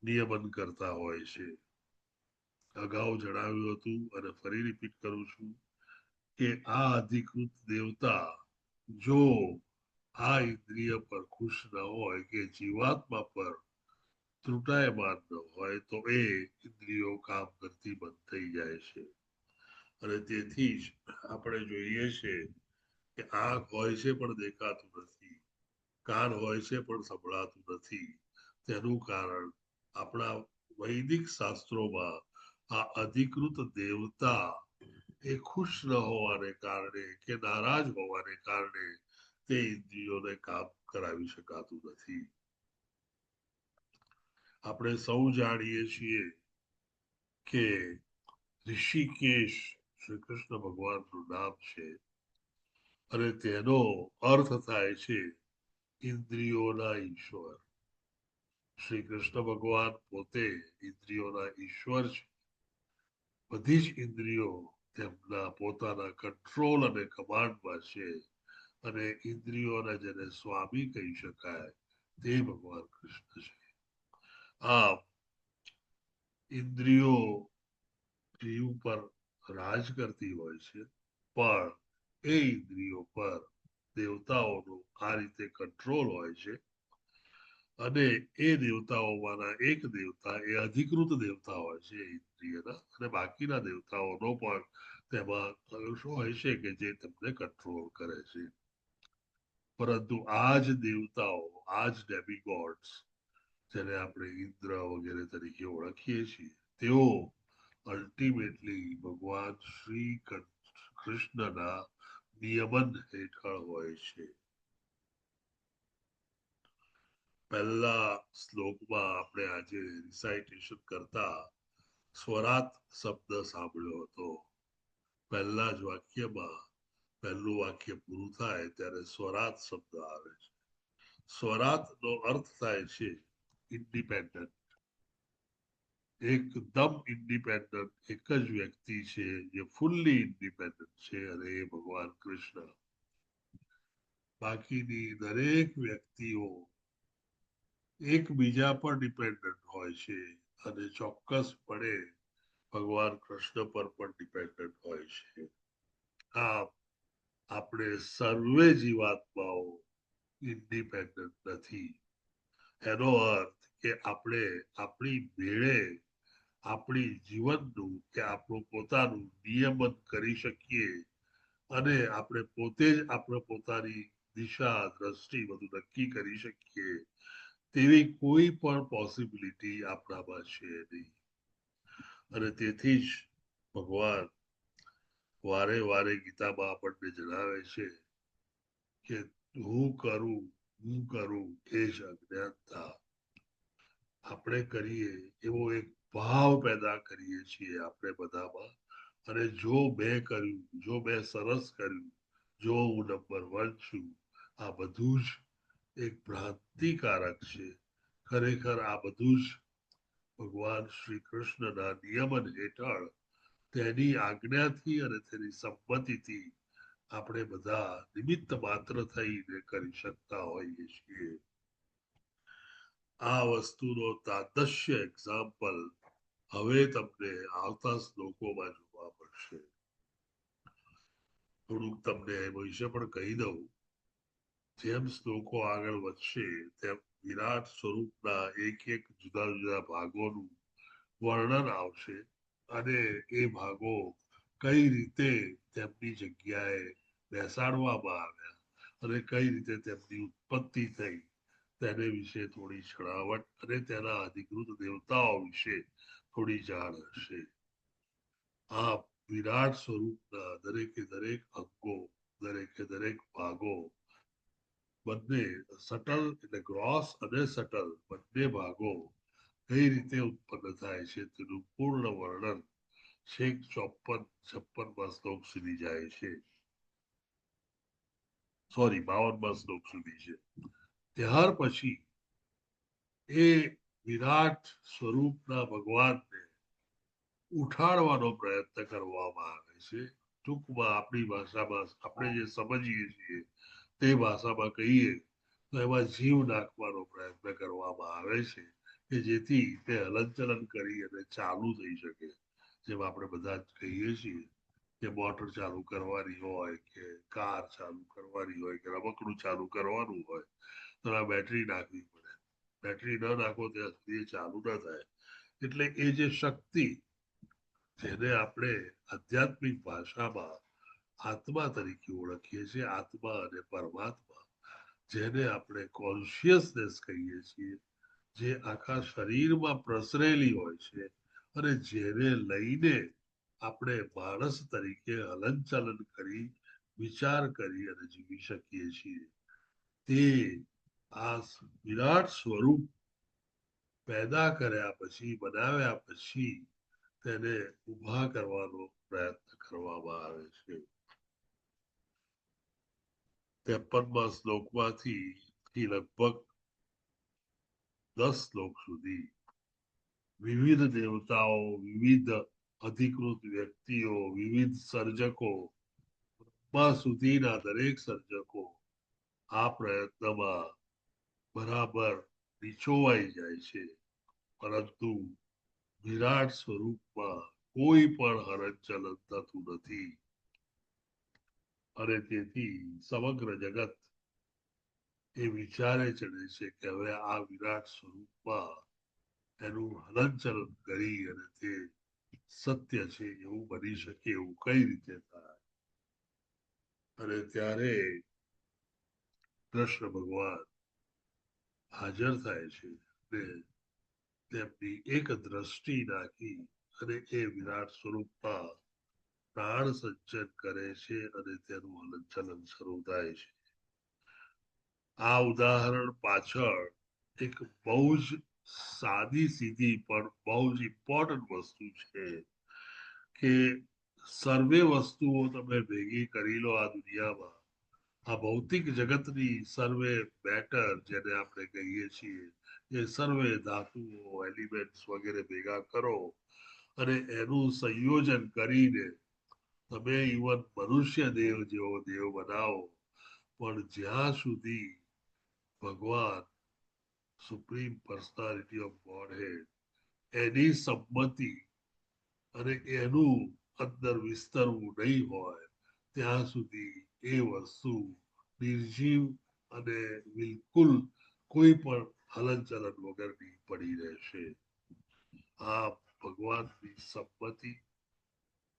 નિયમન કરતા હોય છે. અગાઉ જણાવ્યું હતું અને ફરી રિપીટ કરું છું કે આ અધિકૃત દેવતા જો આ ઇન્દ્રિય પર ખુશ ન હોય કે જીવાત્મા પર ત્રુટાયમાન ન હોય તો એ ઇન્દ્રિયો કામ કરતી બંધ થઈ જાય છે. અને તેથી જ આપણે જોઈએ છે કે આંખ હોય છે પણ દેખાતું નથી, કાન હોય છે પણ સંભળાતું નથી. તેનું કારણ આપણા વૈદિક શાસ્ત્રોમાં આ અધિકૃત દેવતા એ ખુશ ન હોવાને કારણે કે નારાજ હોવાને કારણે તે ઇન્દ્રિયોને કામ કરાવી શકાતું નથી. આપણે સૌ જાણીએ છીએ કે ઋષિકેશ શ્રી કૃષ્ણ ભગવાનનું નામ છે અને તેનો અર્થ થાય છે ઇન્દ્રિયોના ઈશ્વર. શ્રી કૃષ્ણ ભગવાન પોતે ઇન્દ્રિયોના ઈશ્વર છે. બધી જ ઇન્દ્રિયો તેમના પોતાના કંટ્રોલ અને કમાન્ડમાં છે, અને ઇન્દ્રિયોના જેને સ્વામી કહી શકાય તે ભગવાન કૃષ્ણ છે. આમ ઇન્દ્રિયો જીવ પર રાજ કરતી હોય છે, પણ એ ઇન્દ્રિયો પર દેવતાઓનો આ રીતે કંટ્રોલ હોય છે. અને એ દેવતાઓમાંના એક દેવતા એ અધિકૃત દેવતા હોય છે ઇન્દ્રિયના, અને બાકીના દેવતાઓનો પણ તેમાં અંશો હોય છે કે જે તેમને કંટ્રોલ કરે છે. પરંતુ આ જ દેવતાઓ, આ જ ડેમિગોડ્સ, જેને આપણે ઇન્દ્ર વગેરે તરીકે ઓળખીએ છીએ, તેઓ અલ્ટિમેટલી ભગવાન શ્રી કૃષ્ણના નિયમન હેઠળ હોય છે. પહેલા શ્લોકમાં આપણે આજે રિસાઇટેશન કરતા સ્વરાત શબ્દ સાંભળ્યો હતો. પહેલા જ વાક્યમાં પહેલું વાક્ય પૂરું થાય ત્યારે સ્વરાત શબ્દ આવે છે. સ્વરાત નો અર્થ થાય છે ઇન્ડિપેન્ડન્ટ. એકદમ ઇન્ડિપેન્ડન્ટ એક જ વ્યક્તિ છે જે ફૂલ્લી ઇન્ડિપેન્ડન્ટ છે, અને એ ભગવાન કૃષ્ણ. બાકીની દરેક વ્યક્તિઓ એકબીજા પર ડિપેન્ડન્ટ હોય છે, અને ચોક્કસપણે ભગવાન કૃષ્ણ પર પણ ડિપેન્ડન્ટ હોય છે. આમ આપણે સર્વે જીવાત્માઓ ઇન્ડિપેન્ડન્ટ નથી. એનો અર્થ કે આપણે આપણી મેળે આપણી જીવનનું કે આપણું પોતાનું નિયમન કરી શકીએ, અને આપણે પોતે જ આપણે પોતાની દિશા દ્રષ્ટિ બધું નક્કી કરી શકીએ તેવી કોઈ પણ પોસિબિલિટી આપણામાં છે નહીં. અને તેથી જ ભગવાન વારે વારે ગીતામાં આપણને જણાવે છે કે હું કરું એ જ અજ્ઞાનતા. આપણે કરીએ એવો એક ભાવ પેદા કરીએ છીએ આપણે બધામાં, અને જો મેં કર્યું, જો મેં સરસ કર્યું, જો હું નંબર 1 છું, આ બધું જ એક ભ્રાંતિકારક છે. ખરેખર આ બધું જ ભગવાન શ્રી કૃષ્ણના નિયમન હેઠળ તેની આજ્ઞાથી અને તેની સંમતિથી આપણે બધા નિમિત્ત માત્ર થઈને કરી શકતા હોઈએ છીએ. આ વસ્તુનો તાદશ્ય એક્ઝામ્પલ હવે તમને આવતા શ્લોકોમાં જોવા મળશે. થોડુંક તમને એ વિશે પણ કહી દઉં. જેમ શ્લોકો આગળ વધશે તેમ વિરાટ સ્વરૂપના એક એક જુદા જુદા ભાગોનું વર્ણન આવશે, અને એ ભાગો કઈ રીતે તેમની જગ્યાએ બેસાડવામાં આવ્યા અને કઈ રીતે તેમની ઉત્પત્તિ થઈ તેને વિશે થોડી છણાવટ, અને તેના અધિકૃત દેવતાઓ વિશે થોડી જાણ હશે. આ વિરાટ સ્વરૂપના દરેકે દરેક અંગો, દરેકે દરેક ભાગો, બંને સટલ એટલે ગ્રોસ અને સટલ બંને ભાગો કઈ રીતે ઉત્પન્ન થાય છે તેનું પૂર્ણ વર્ણન છેક 54-56 શ્લોક સુધી જાય છે. સોરી, 52 શ્લોક સુધી છે. ત્યાર પછી એ વિરાટ સ્વરૂપના ભગવાનને ઉઠાડવાનો પ્રયત્ન કરવામાં આવે છે. ટૂંકમાં આપણી ભાષામાં આપણે જે સમજીએ છીએ તે ભાષામાં કહીએ તો એમાં જીવ નાખવાનો પ્રયત્ન કરવામાં આવે છે, કે જેથી તે હલનચલન કરી અને ચાલુ થઈ શકે. જેમ આપણે બધા જ કહીએ છીએ કે મોટર ચાલુ કરવાની હોય, કે કાર ચાલુ કરવાની હોય, કે રમકડું ચાલુ કરવાનું હોય તો આ બેટરી નાખવી પડે. બેટરી ન નાખો ત્યાં સુધી ચાલુ ન થાય. એટલે એ જે શક્તિ જેને આપણે આધ્યાત્મિક ભાષામાં આત્મા તરીકે ઓળખીએ છીએ, આત્મા અને પરમાત્મા, જેને આપણે કોન્શિયસનેસ કહીએ છીએ, જે આખા શરીરમાં પ્રસરેલી હોય છે, અને જેને લઈને આપણે માણસ તરીકે હલનચલન કરી, વિચાર કરી અને જીવી શકીએ છીએ, તે આ વિરાટ સ્વરૂપ પેદા કર્યા પછી, બનાવ્યા પછી તેને ઉભા કરવાનો પ્રયત્ન કરવામાં આવે છે. 53મા શ્લોકમાંથી લગભગ 10 શ્લોક સુધી વિવિધ દેવતાઓ, વિવિધ અધિકૃત વ્યક્તિઓ, વિવિધ સર્જકો, બ્રહ્મા સુધીના દરેક સર્જકો આ પ્રયત્નમાં બરાબર નીચોવાઈ જાય છે, પરંતુ વિરાટ સ્વરૂપમાં કોઈ પણ હલનચલન થતું નથી અને તેથી સમગ્ર જગત એ વિચારે ચડે છે કે હવે આ વિરાટ સ્વરૂપમાં એનું હલનચલન કરી અને તે સત્ય છે એવું બની શકે એવું કઈ રીતે થાય. અને ત્યારે કૃષ્ણ ભગવાન હાજર થાય છે ને તેમની એક દ્રષ્ટિ નાખી અને એ વિરાટ સ્વરૂપમાં પ્રાણ સંચન કરે છે અને તેનું હલનચલન શરૂ થાય છે. આ ઉદાહરણ પાછળ એક બહુ જ સાદી સીધી પણ બહુ જ ઇમ્પોર્ટન્ટ વસ્તુ છે કે સર્વે વસ્તુઓ તમે ભેગી કરી લો આ દુનિયામાં, આ ભૌતિક જગતની સર્વે મેટર જેને આપણે કહીએ છીએ, એ સર્વે ધાતુઓ, એલિમેન્ટ્સ વગેરે ભેગા કરો અને એનું સંયોજન કરીને તમે ઇવન મનુષ્ય દેવ જેવો દેવ બનાવો, પણ જ્યાં સુધી ભગવાન સુપ્રીમ પર્સનાલિટી ઓફ ગોડહેડ એની સંમતિ અને એનું અંદર વિસ્તરવું નહીં હોય ત્યાં સુધી એ વસ્તુ નિર્જીવ અને બિલકુલ કોઈ પણ હલનચલન વગરની પડી રહેશે. આ ભગવાનની સંમતિ,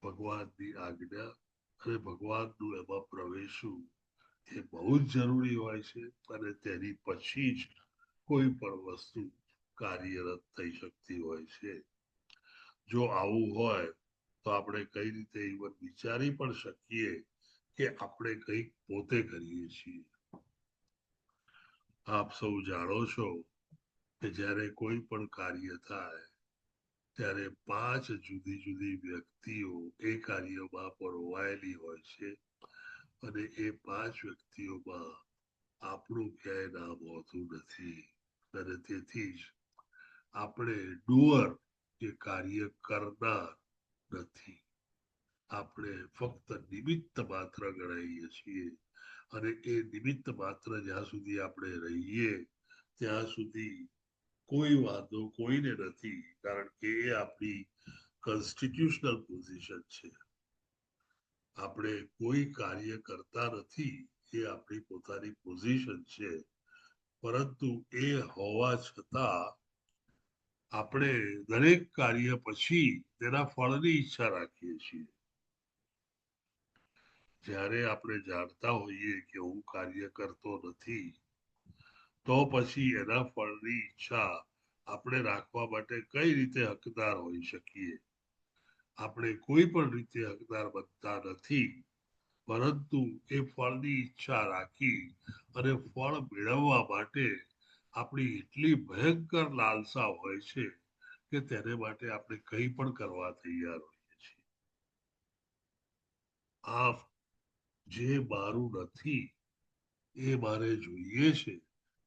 ભગવાનની આજ્ઞા અને ભગવાનનું એમાં પ્રવેશવું એ બહુ જ જરૂરી હોય છે અને તેની પછી જ કોઈ પણ વસ્તુ કાર્યરત થઈ શકતી હોય છે. જો આવું હોય તો આપણે કઈ રીતે ઇવન વિચારી પણ શકીએ કે આપણે કંઈક પોતે કરીએ છીએ. આપ સૌ જાણો છો કે જ્યારે કોઈ પણ કાર્ય થાય ત્યારે 5 જુદી જુદી વ્યક્તિઓ એ કાર્યમાં પરોવાયેલી હોય છે અને એ 5 વ્યક્તિઓમાં આપણું ક્યાંય નામ હોતું નથી અને તેથી જ આપણે ડુઅર કે કાર્ય કરનાર નથી. આપણે ફક્ત નિમિત્ત માત્ર ગણાઈએ છીએ અને એ નિમિત્ત માત્ર જ્યાં સુધી આપણે રહીએ ત્યાં સુધી કોઈ વાંધો કોઈને નથી, કારણ કે એ આપણી કોન્સ્ટિટ્યુશનલ પોઝિશન છે. આપણે કોઈ કાર્ય કરતા નથી એ આપણી પોતાની પોઝિશન છે, પરંતુ એ હોવા છતાં આપણે દરેક કાર્ય પછી તેના ફળની ઈચ્છા રાખીએ છીએ. જ્યારે આપણે જાણતા હોઈએ કે હું કાર્ય કરતો નથી તો પછી એના ફળની ઈચ્છા આપણે રાખવા માટે કઈ રીતે હકદાર હોઈ શકીએ? આપણે કોઈ પણ રીતે હકદાર બનતા નથી, પરંતુ એ ફળની ઈચ્છા રાખી અને ફળ મેળવવા માટે આપણી એટલી ભયંકર લાલસા હોય છે કે તેને માટે આપણે કંઈ પણ કરવા તૈયાર હોઈએ છીએ. આમ જે મારું નથી એ મારે જોઈએ છે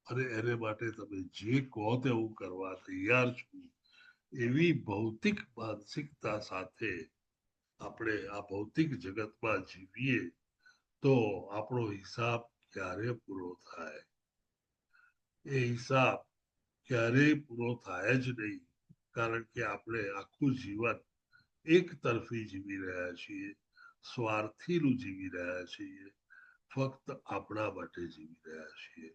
અને એને માટે તમે જે કહો તે હું કરવા તૈયાર છું, એવી ભૌતિક માનસિકતા સાથે આપણે આ ભૌતિક જગતમાં જીવીએ તો આપણો હિસાબ ક્યારે પૂરો થાય? એ હિસાબ ક્યારેય પૂરો થાય જ નહીં, કારણ કે આપણે આખું જીવન એક તરફી જીવી રહ્યા છીએ, સ્વાર્થીનું જીવી રહ્યા છીએ, ફક્ત આપણા માટે જીવી રહ્યા છીએ.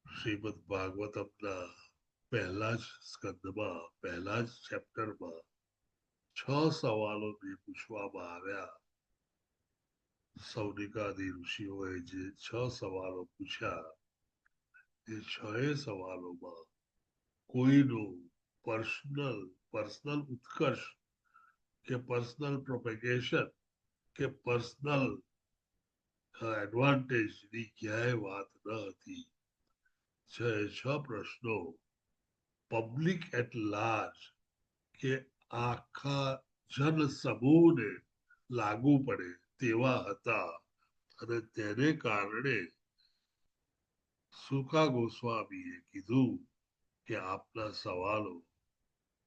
શ્રીમદ ભાગવતમના પહેલા જ સ્કંદમાં, પહેલા જ ચેપ્ટરમાં 6 સવાલોને પૂછવામાં આવ્યા. સૌનિકાદી ઋષિઓએ જે 6 સવાલો પૂછ્યા એ 6 સવાલોમાં કોઈનું પર્સનલ ઉત્કર્ષ કે પર્સનલ પ્રોપેગેશન કે પર્સનલ એડવાન્ટેજની ક્યાંય વાત ન હતી. 6 પ્રશ્નો પબ્લિક એટ લાર્જ કે આખા જન સમૂહને લાગુ પડે તેવા હતા અને તેને કારણે સુકા ગોસ્વામીએ કીધું કે આપના સવાલો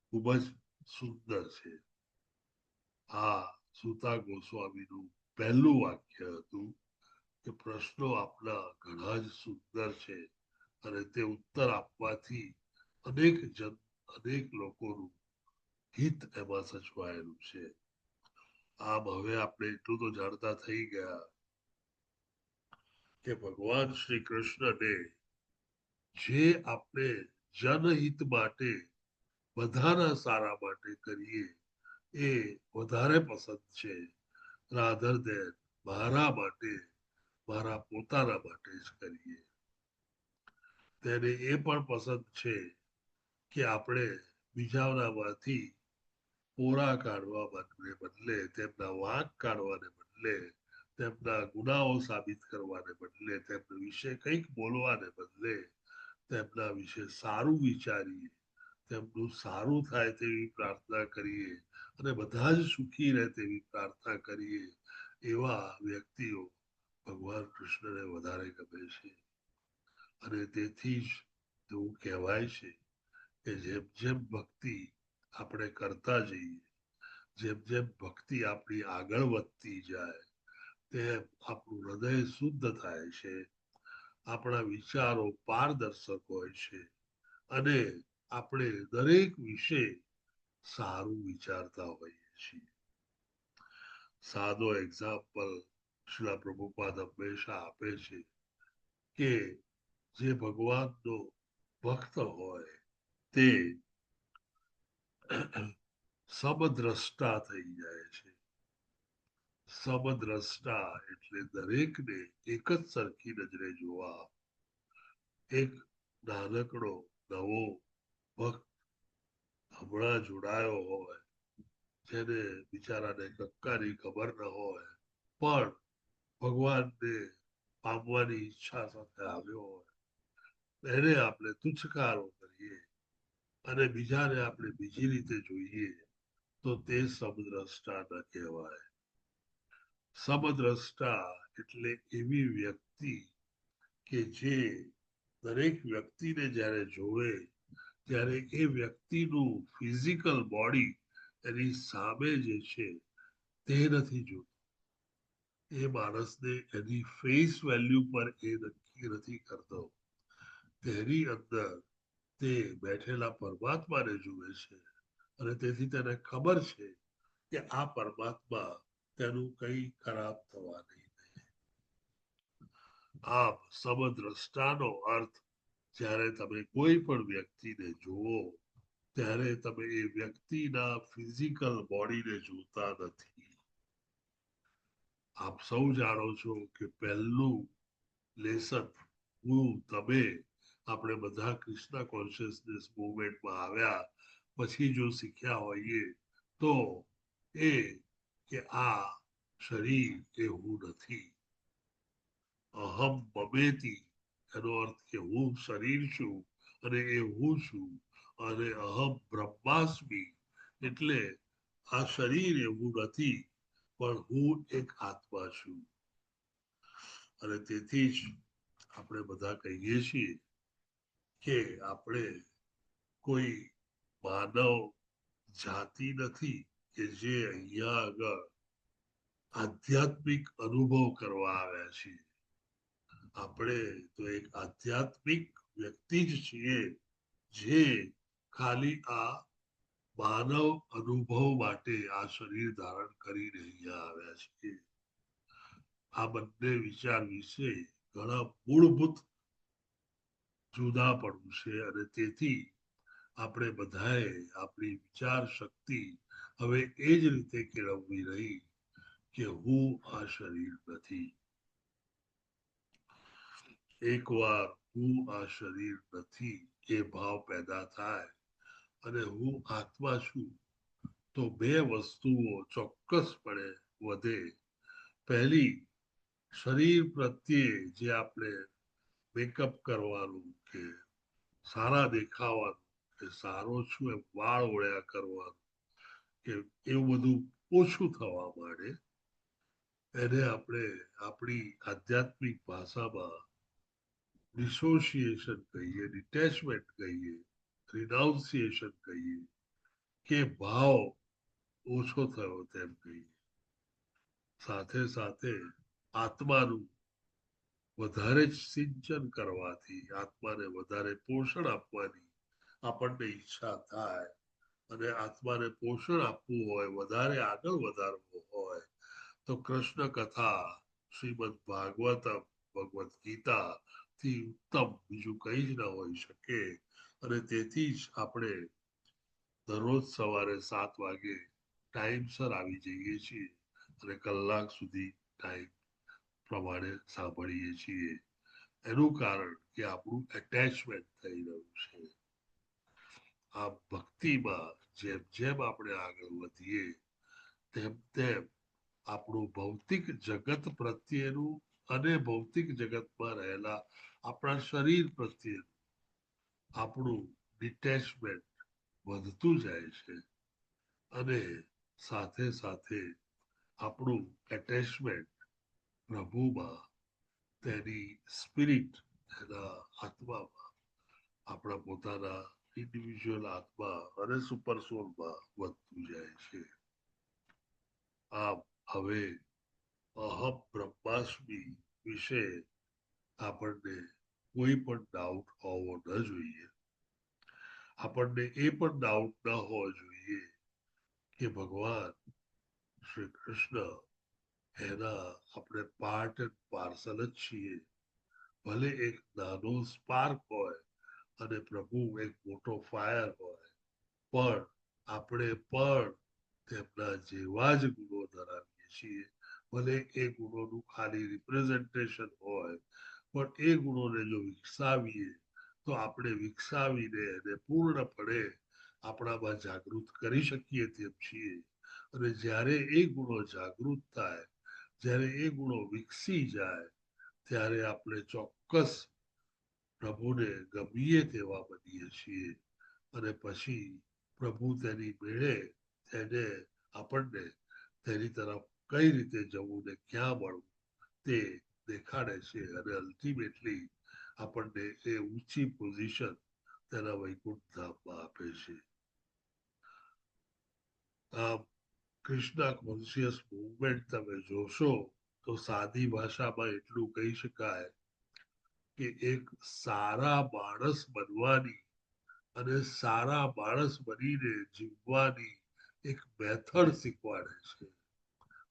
ખૂબ જ સુંદર છે. આ સુતા ગોસ્વામીનું પહેલું વાક્ય હતું કે પ્રશ્નો આપના ઘણા જ સુંદર છે અને તે ઉત્તર આપવાથી અનેક લોકોનું હિત એમાં સચવાયેલું છે. આમ હવે આપણે એટલું તો જાણતા થઈ ગયા કે ભગવાન શ્રી કૃષ્ણને જે આપણે જનહિત માટે બધાના સારા માટે કરીએ એ વધારે પસંદ છે રાધર દેન મારા માટે મારા પોતાના માટે જ કરીએ. તેને એ પણ પસંદ છે કે આપણે બીજાઓનામાંથી પોરા કાઢવા બદલે તેમના વાંક કાઢવાને બદલે તેમના ગુનાઓ સાબિત કરવાને બદલે તેમના વિશે કંઈક બોલવાને બદલે તેમના વિશે સારું વિચારીએ, તેમનું સારું થાય તેવી પ્રાર્થના કરીએ અને બધા જ સુખી રહે તેવી પ્રાર્થના કરીએ. એવા વ્યક્તિઓ ભગવાન કૃષ્ણને વધારે ગમે છે અને તેથી જ એવું કહેવાય છે કે જેમ જેમ ભક્તિ આપણે કરતા જઈએ, જેમ જેમ ભક્તિ આપણી આગળ વધતી જાય તેમ આપણું હૃદય શુદ્ધ થાય છે, આપણા વિચારો પારદર્શક હોય છે અને આપણે દરેક વિશે સારું વિચારતા હોઈએ છીએ. સાદો એક્ઝામ્પલ શ્રીલ પ્રભુપાદ હંમેશા આપે છે કે જે ભગવાનનો ભક્ત હોય તે સમદ્રષ્ટા થઈ જાય છે. સમદ્રષ્ટા એટલે દરેકને એક જ સરખી નજરે જોવા. એક નાનકડો નવો ભક્ત હમણાં જોડાયો હોય, જેને બિચારાને કક્કાની ખબર ન હોય પણ ભગવાનને પામવાની ઈચ્છા સાથે આવ્યો હોય, એને આપણે તુચ્છકારો કરીએ અને બીજાને આપણે બીજી રીતે જોઈએ તો તે સમદ્રષ્ટા ન કહેવાય. સમદ્રષ્ટા એટલે એવી વ્યક્તિ કે જે દરેક વ્યક્તિને જ્યારે જોવે ત્યારે એ વ્યક્તિનું ફિઝિકલ બોડી એની સામે જે છે તે નથી જોતું. એ માણસને એની ફેસ વેલ્યુ પર એ નક્કી નથી કરતો. તેની અંદર તે બેઠેલા પરમાત્માને જુએ છે અને તેથી તેને ખબર છે કે આ પરમાત્મા તેનું કઈ ખરાબ થવા નહીં દે. આમ સમદ્રષ્ટાનો અર્થ જ્યારે તમે કોઈ પણ વ્યક્તિને જુઓ ત્યારે તમે એ વ્યક્તિના ફિઝિકલ બોડીને જોતા નથી. આપ સૌ જાણો છો કે પહેલું લેસન હું તમે આપણે બધા કૃષ્ણ કોન્શિયસનેસ મુવમેન્ટમાં આવ્યા પછી જો શીખ્યા હોઈએ તો એ કે આ શરીર એ હું નથી. અહમ મમેતી એનો અર્થ કે હું શરીર છું અને એ હું છું અને અહમ બ્રહ્માસ્મિ એટલે આ શરીર એવું નથી પણ હું એક આત્મા છું. અને તેથી જ આપણે બધા કહીએ છીએ કે આપણે કોઈ માનવ જાતિ નથી કે જે અહીંયા આગળ આધ્યાત્મિક અનુભવ કરવા આવ્યા છીએ. આપણે તો એક આધ્યાત્મિક વ્યક્તિ જ છીએ જે ખાલી આ માનવ અનુભવ માટે આ શરીર ધારણ કરીને અહીંયા આવ્યા છીએ. આ બંને વિચાર વિશે ઘણા મૂળભૂત જુદા પડવું છે અને તેથી આપણે બધાએ આપણી વિચાર શક્તિ હવે એ જ રીતે કેળવવી રહી કે હું આ શરીર નથી. એકવાર હું આ શરીર નથી એ ભાવ પેદા થાય અને હું આત્મા છું તો બે વસ્તુઓ ચોક્કસપણે વધે. પહેલી, શરીર પ્રત્યે જે આપણે મેકઅપ કરવાનું કે સારા દેખાવાનું કે સારો છું એમ વાળ ઓળ્યા કરવાનું કે એવું બધું ઓછું થવા માંડે. એને આપણે આપણી આધ્યાત્મિક ભાષામાં ડિસોસિએશન કહીએ, ડિટેચમેન્ટ કહીએ, રિનાઉન્સિએશન કહીએ, કે ભાવ ઓછો થયો તેમ કહીએ. સાથે સાથે આત્માનું વધારે જ સિંચન કરવાથી, આત્માને વધારે પોષણ આપવાની આપણને ઈચ્છા થાય, અને આત્માને પોષણ આપવું હોય, વધારે આગળ વધારવું હોય, તો કૃષ્ણ કથા, શ્રીમદ ભાગવતમ, ભગવદ ગીતા થી ઉત્તમ બીજું કઈ જ ન હોઈ શકે. અને તેથી જ આપણે દરરોજ સવારે 7 વાગે ટાઈમસર આવી જઈએ છીએ અને કલાક સુધી ટાઈમ પ્રમાણે સાંભળીએ છીએ. એનું કારણ કે આપણું એટેચમેન્ટ થઈ રહ્યું છે. આ ભક્તિમાં જેમ જેમ આપણે આગળ વધીએ તેમ તેમ આપણું ભૌતિક જગત પ્રત્યેનું અને ભૌતિક જગતમાં રહેલા આપણા શરીર પ્રત્યેનું આપણું ડિટેચમેન્ટ વધતું જાય છે. અને સાથે સાથે આપણું એટેચમેન્ટ પ્રભુમાં, તેની સ્પિરિટ, એના આત્મામાં, આપણા પોતાના ઇન્ડિવિજ્યુઅલ આત્મા અને સુપર સોલમાં વધતું જાય છે. આમ હવે અહમ બ્રહ્માસ્મિ વિશે આપણને કોઈ પણ ડાઉટ હોવો ન જોઈએ. આપણને એ પણ ડાઉટ ન હોવો જોઈએ કે ભગવાન શ્રી કૃષ્ણ એના આપણે પાર્ટ એન્ડ પાર્સલ જ છીએ. ભલે એક નાનો સ્પાર્ક હોય અને પ્રભુ એક મોટો ફાયર હોય, પણ આપણે પણ તેમના જેવા જ ગુણો ધરાવીએ છીએ. ભલે એ ગુણોનું ખાલી રિપ્રેઝન્ટેશન હોય, પણ એ ગુણોને જો વિકસાવીએ તો આપણે વિકસાવીને એને પૂર્ણપણે આપણામાં જાગૃત કરી શકીએ તેમ છીએ. અને જ્યારે એ ગુણો જાગૃત થાય, જ્યારે એ ગુણો વિકસી જાય, ત્યારે આપણે ચોક્કસ પ્રભુને ગમીએ તેવા બનીએ છીએ. અને પછી પ્રભુ તેની મેળે તેને આપણને તેની તરફ કઈ રીતે જવું ને ક્યાં મળવું તે દેખાડે છે. અને અલ્ટિમેટલી આપણને એ ઊંચી પોઝિશન તેના વૈકુંઠ ધામમાં આપે છે. આમ કૃષ્ણ કોન્શિયસ મુવમેન્ટ તમે જોશો તો સાદી ભાષામાં એટલું કહી શકાય કે એક સારા માણસ બનવાની અને સારા માણસ બનીને જીવવાની એક મેથડ શીખવાડે છે.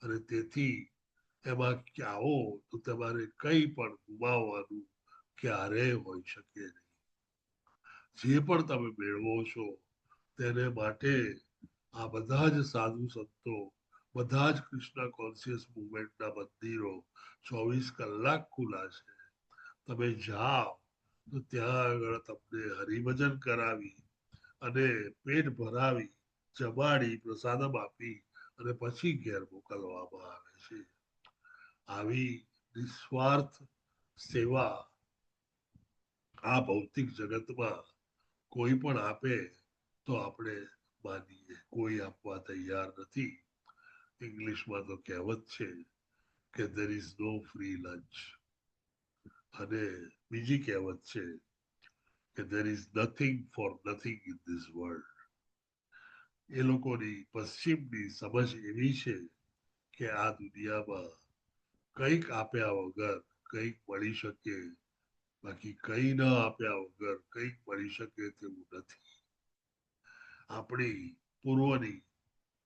અને તેથી એમાં આવો તો તમારે કઈ પણ ગુમાવવાનું ક્યારેય હોઈ શકે નહીં. જે પણ તમે મેળવો છો તેને માટે આ બધા જ સાધુ સંતો, બધા જ કૃષ્ણ કોન્શિયસ મુવમેન્ટના મંદિરો 24 કલાક ખુલ્લા છે. તમે જાઓ તો ત્યાં આગળ તમને હરિભજન કરાવી અને પેટ ભરાવી, જમાડી, પ્રસાદમ આપી અને પછી ઘેર મોકલવામાં આવે છે. આવી નિસ્વાર્થ સેવા આ ભૌતિક જગતમાં કોઈ પણ આપે તો આપણે માનીએ. કોઈ આપવા તૈયાર નથી. ઇંગ્લિશમાં તો કહેવત છે કે there is no free lunch. અને બીજી કહેવત છે કે there is nothing for nothing in this world. એ લોકોની પશ્ચિમની સમજ એવી છે કે આ દુનિયામાં કંઈક આપ્યા વગર કંઈક મળી શકે, બાકી કંઈ ન આપ્યા વગર કંઈક મળી શકે તેવું નથી. આપણી પૂર્વની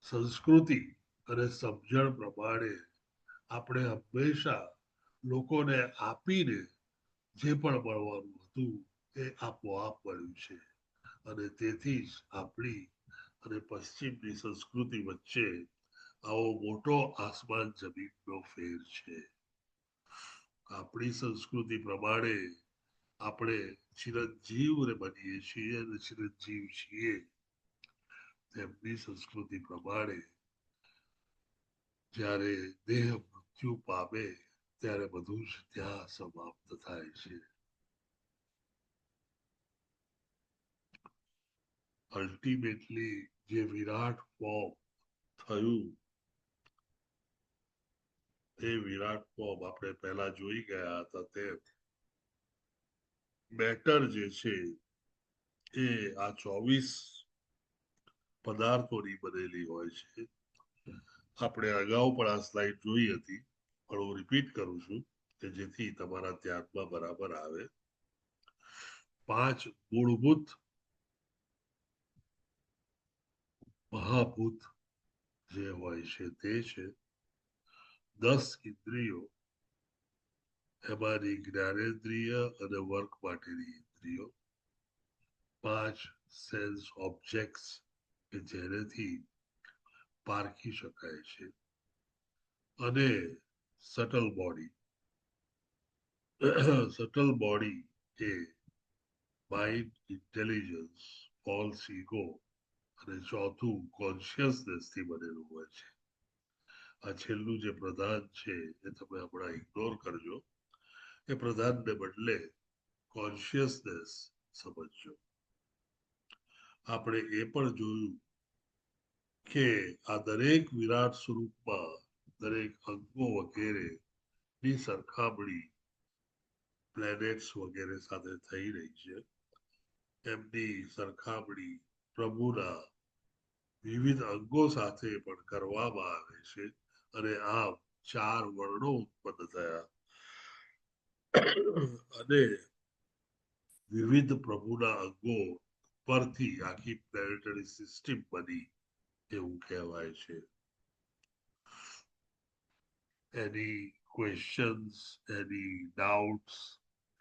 સંસ્કૃતિ અને સમજણ પ્રમાણે આપણે હંમેશા લોકોને આપીને જે પણ મળવાનું હતું એ આપોઆપ મળ્યું છે. અને તેથી જ આપણી અને પશ્ચિમની સંસ્કૃતિ વચ્ચે આવો મોટો આસમાન જમીનનો ફેર છે. આપણી સંસ્કૃતિ પ્રમાણે આપણે ચિરંજીવ બનીએ છીએ અને ચિરંજીવ છીએ. તેમની સંસ્કૃતિ પ્રમાણે જ્યારે દેહ મૃત્યુ પામે ત્યારે બધું જ ત્યાં સમાપ્ત થાય છે. અલ્ટિમેટલી જે વિરાટ ફોર્મ થયું એ વિરાટ ફોર્મ આપણે પહેલા જોઈ ગયા હતા તે મેટર જે છે એ આ 24 પદાર્થોની બનેલી હોય છે. આપણે અગાઉ પણ આ સ્લાઇડ જોઈ હતી, પણ હું રિપીટ કરું છું કે જેથી તમારા ધ્યાનમાં બરાબર આવે. 5 મૂળભૂત મહાભૂત જે હોય છે તે છે 10 ઇન્દ્રિયો, એમાંની જ્ઞાનેન્દ્રિય અને વર્ક માટેની ઇન્દ્રિયો, 5 સેન્સ ઓબ્જેક્ટ્સ કે જેનેથી પારખી શકાય છે, અને સટલ બોડી. સટલ બોડી એ માઇન્ડ, ઇન્ટેલિજન્સ, ફોલ્સ ઈગો અને ચોથું કોન્શિયસનેસ થી બનેલું હોય છે. આ છેલ્લું જે પ્રધાન છે એ તમે હમણાં ઇગ્નોર કરજો. એ પ્રધાનને બદલે કોન્શિયસનેસ સમજજો. આપણે એ પણ જોયું કે આ દરેક વિરાટ સ્વરૂપમાં દરેક અંગો વગેરે ની સરખામણી પ્લેનેટ્સ વગેરે સાથે થઈ રહી છે. એમની સરખામણી પ્રભુના વિવિધ અંગો સાથે પણ કરવામાં આવે છે, અને આમ 4 વર્ણો ઉત્પન્ન થયા અને વિવિધ પ્રભુના અંગો પરથી આખી પ્લેનેટરી સિસ્ટમ બની એવું કહેવાય છે. Any questions, any doubts,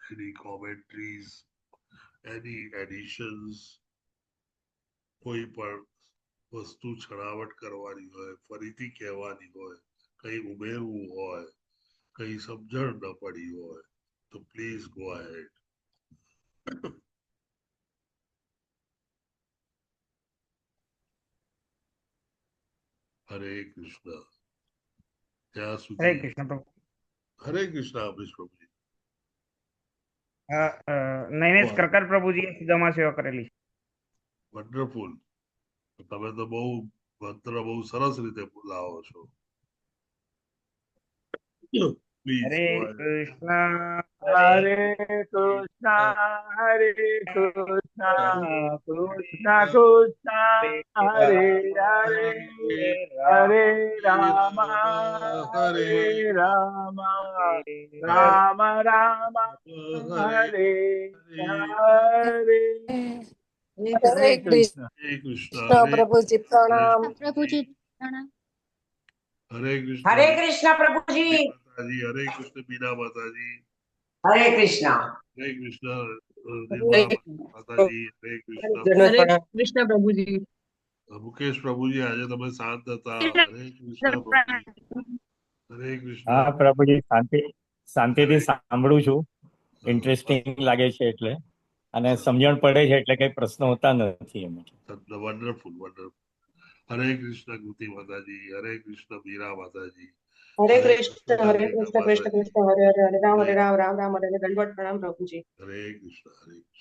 any commentaries, any additions, કોઈ પણ વસ્તુ છણાવટ કરવાની હોય, ફરીથી કહેવાની હોય, કંઈ ઉમેરવું હોય, કંઈ સમજણ ન પડી હોય તો પ્લીઝ ગો અહેડ. હરે કૃષ્ણ. ત્યાં હરે સુધી કૃષ્ણ પ્રભુ. હરે કૃષ્ણ અમરીશ પ્રભુજી. નૈનેશ કરકર પ્રભુજીએ સુદામા સેવા કરેલી છે. વન્ડરફુલ. તમે તો બહુ મંત્ર બહુ સરસ રીતે બોલાવો છો. Please Hare go ahead. Krishna હરે કૃષ્ણ હરે કૃષ્ણ કૃષ્ણ કૃષ્ણ હરે હરે હરે રામ હરે રામ રામ રામ હરે હરે. હરે કૃષ્ણ. હરે કૃષ્ણ. પ્રભુજી પ્રણામ. પ્રભુજી પ્રણામ. હરે કૃષ્ણ. હરે કૃષ્ણ પ્રભુજી. માતાજી. હરે કૃષ્ણ બીના માતાજી. હરે કૃષ્ણ. હરે કૃષ્ણ નિર્મલા માતાજી. હરે કૃષ્ણ. હરે કૃષ્ણ પ્રભુજી. મુકેશ પ્રભુજી આજે તમે શાંત હતા. હરે કૃષ્ણ પ્રભુજી. હરે હા કૃષ્ણ. પ્રભુજી, શાંતિથી સાંભળું છું. ઇન્ટરેસ્ટિંગ લાગે છે એટલે, અને સમજણ પડે છે એટલે કઈ પ્રશ્ન હોતા નથી એમ. Wonderful wonderful. હરે કૃષ્ણ કૃતિ માતાજી. હરે કૃષ્ણ મીરા માતાજી. હરે હરે કૃષ્ણ હરે રાધિકા કૃષ્ણ કૃષ્ણ માતાજી. કૃષ્ણ હરે હરે હરે રામ હરે રામ રામ રામ હરે હરે દંડવત પ્રણામ પ્રભુજી. હરે કૃષ્ણ. હરે કૃષ્ણ.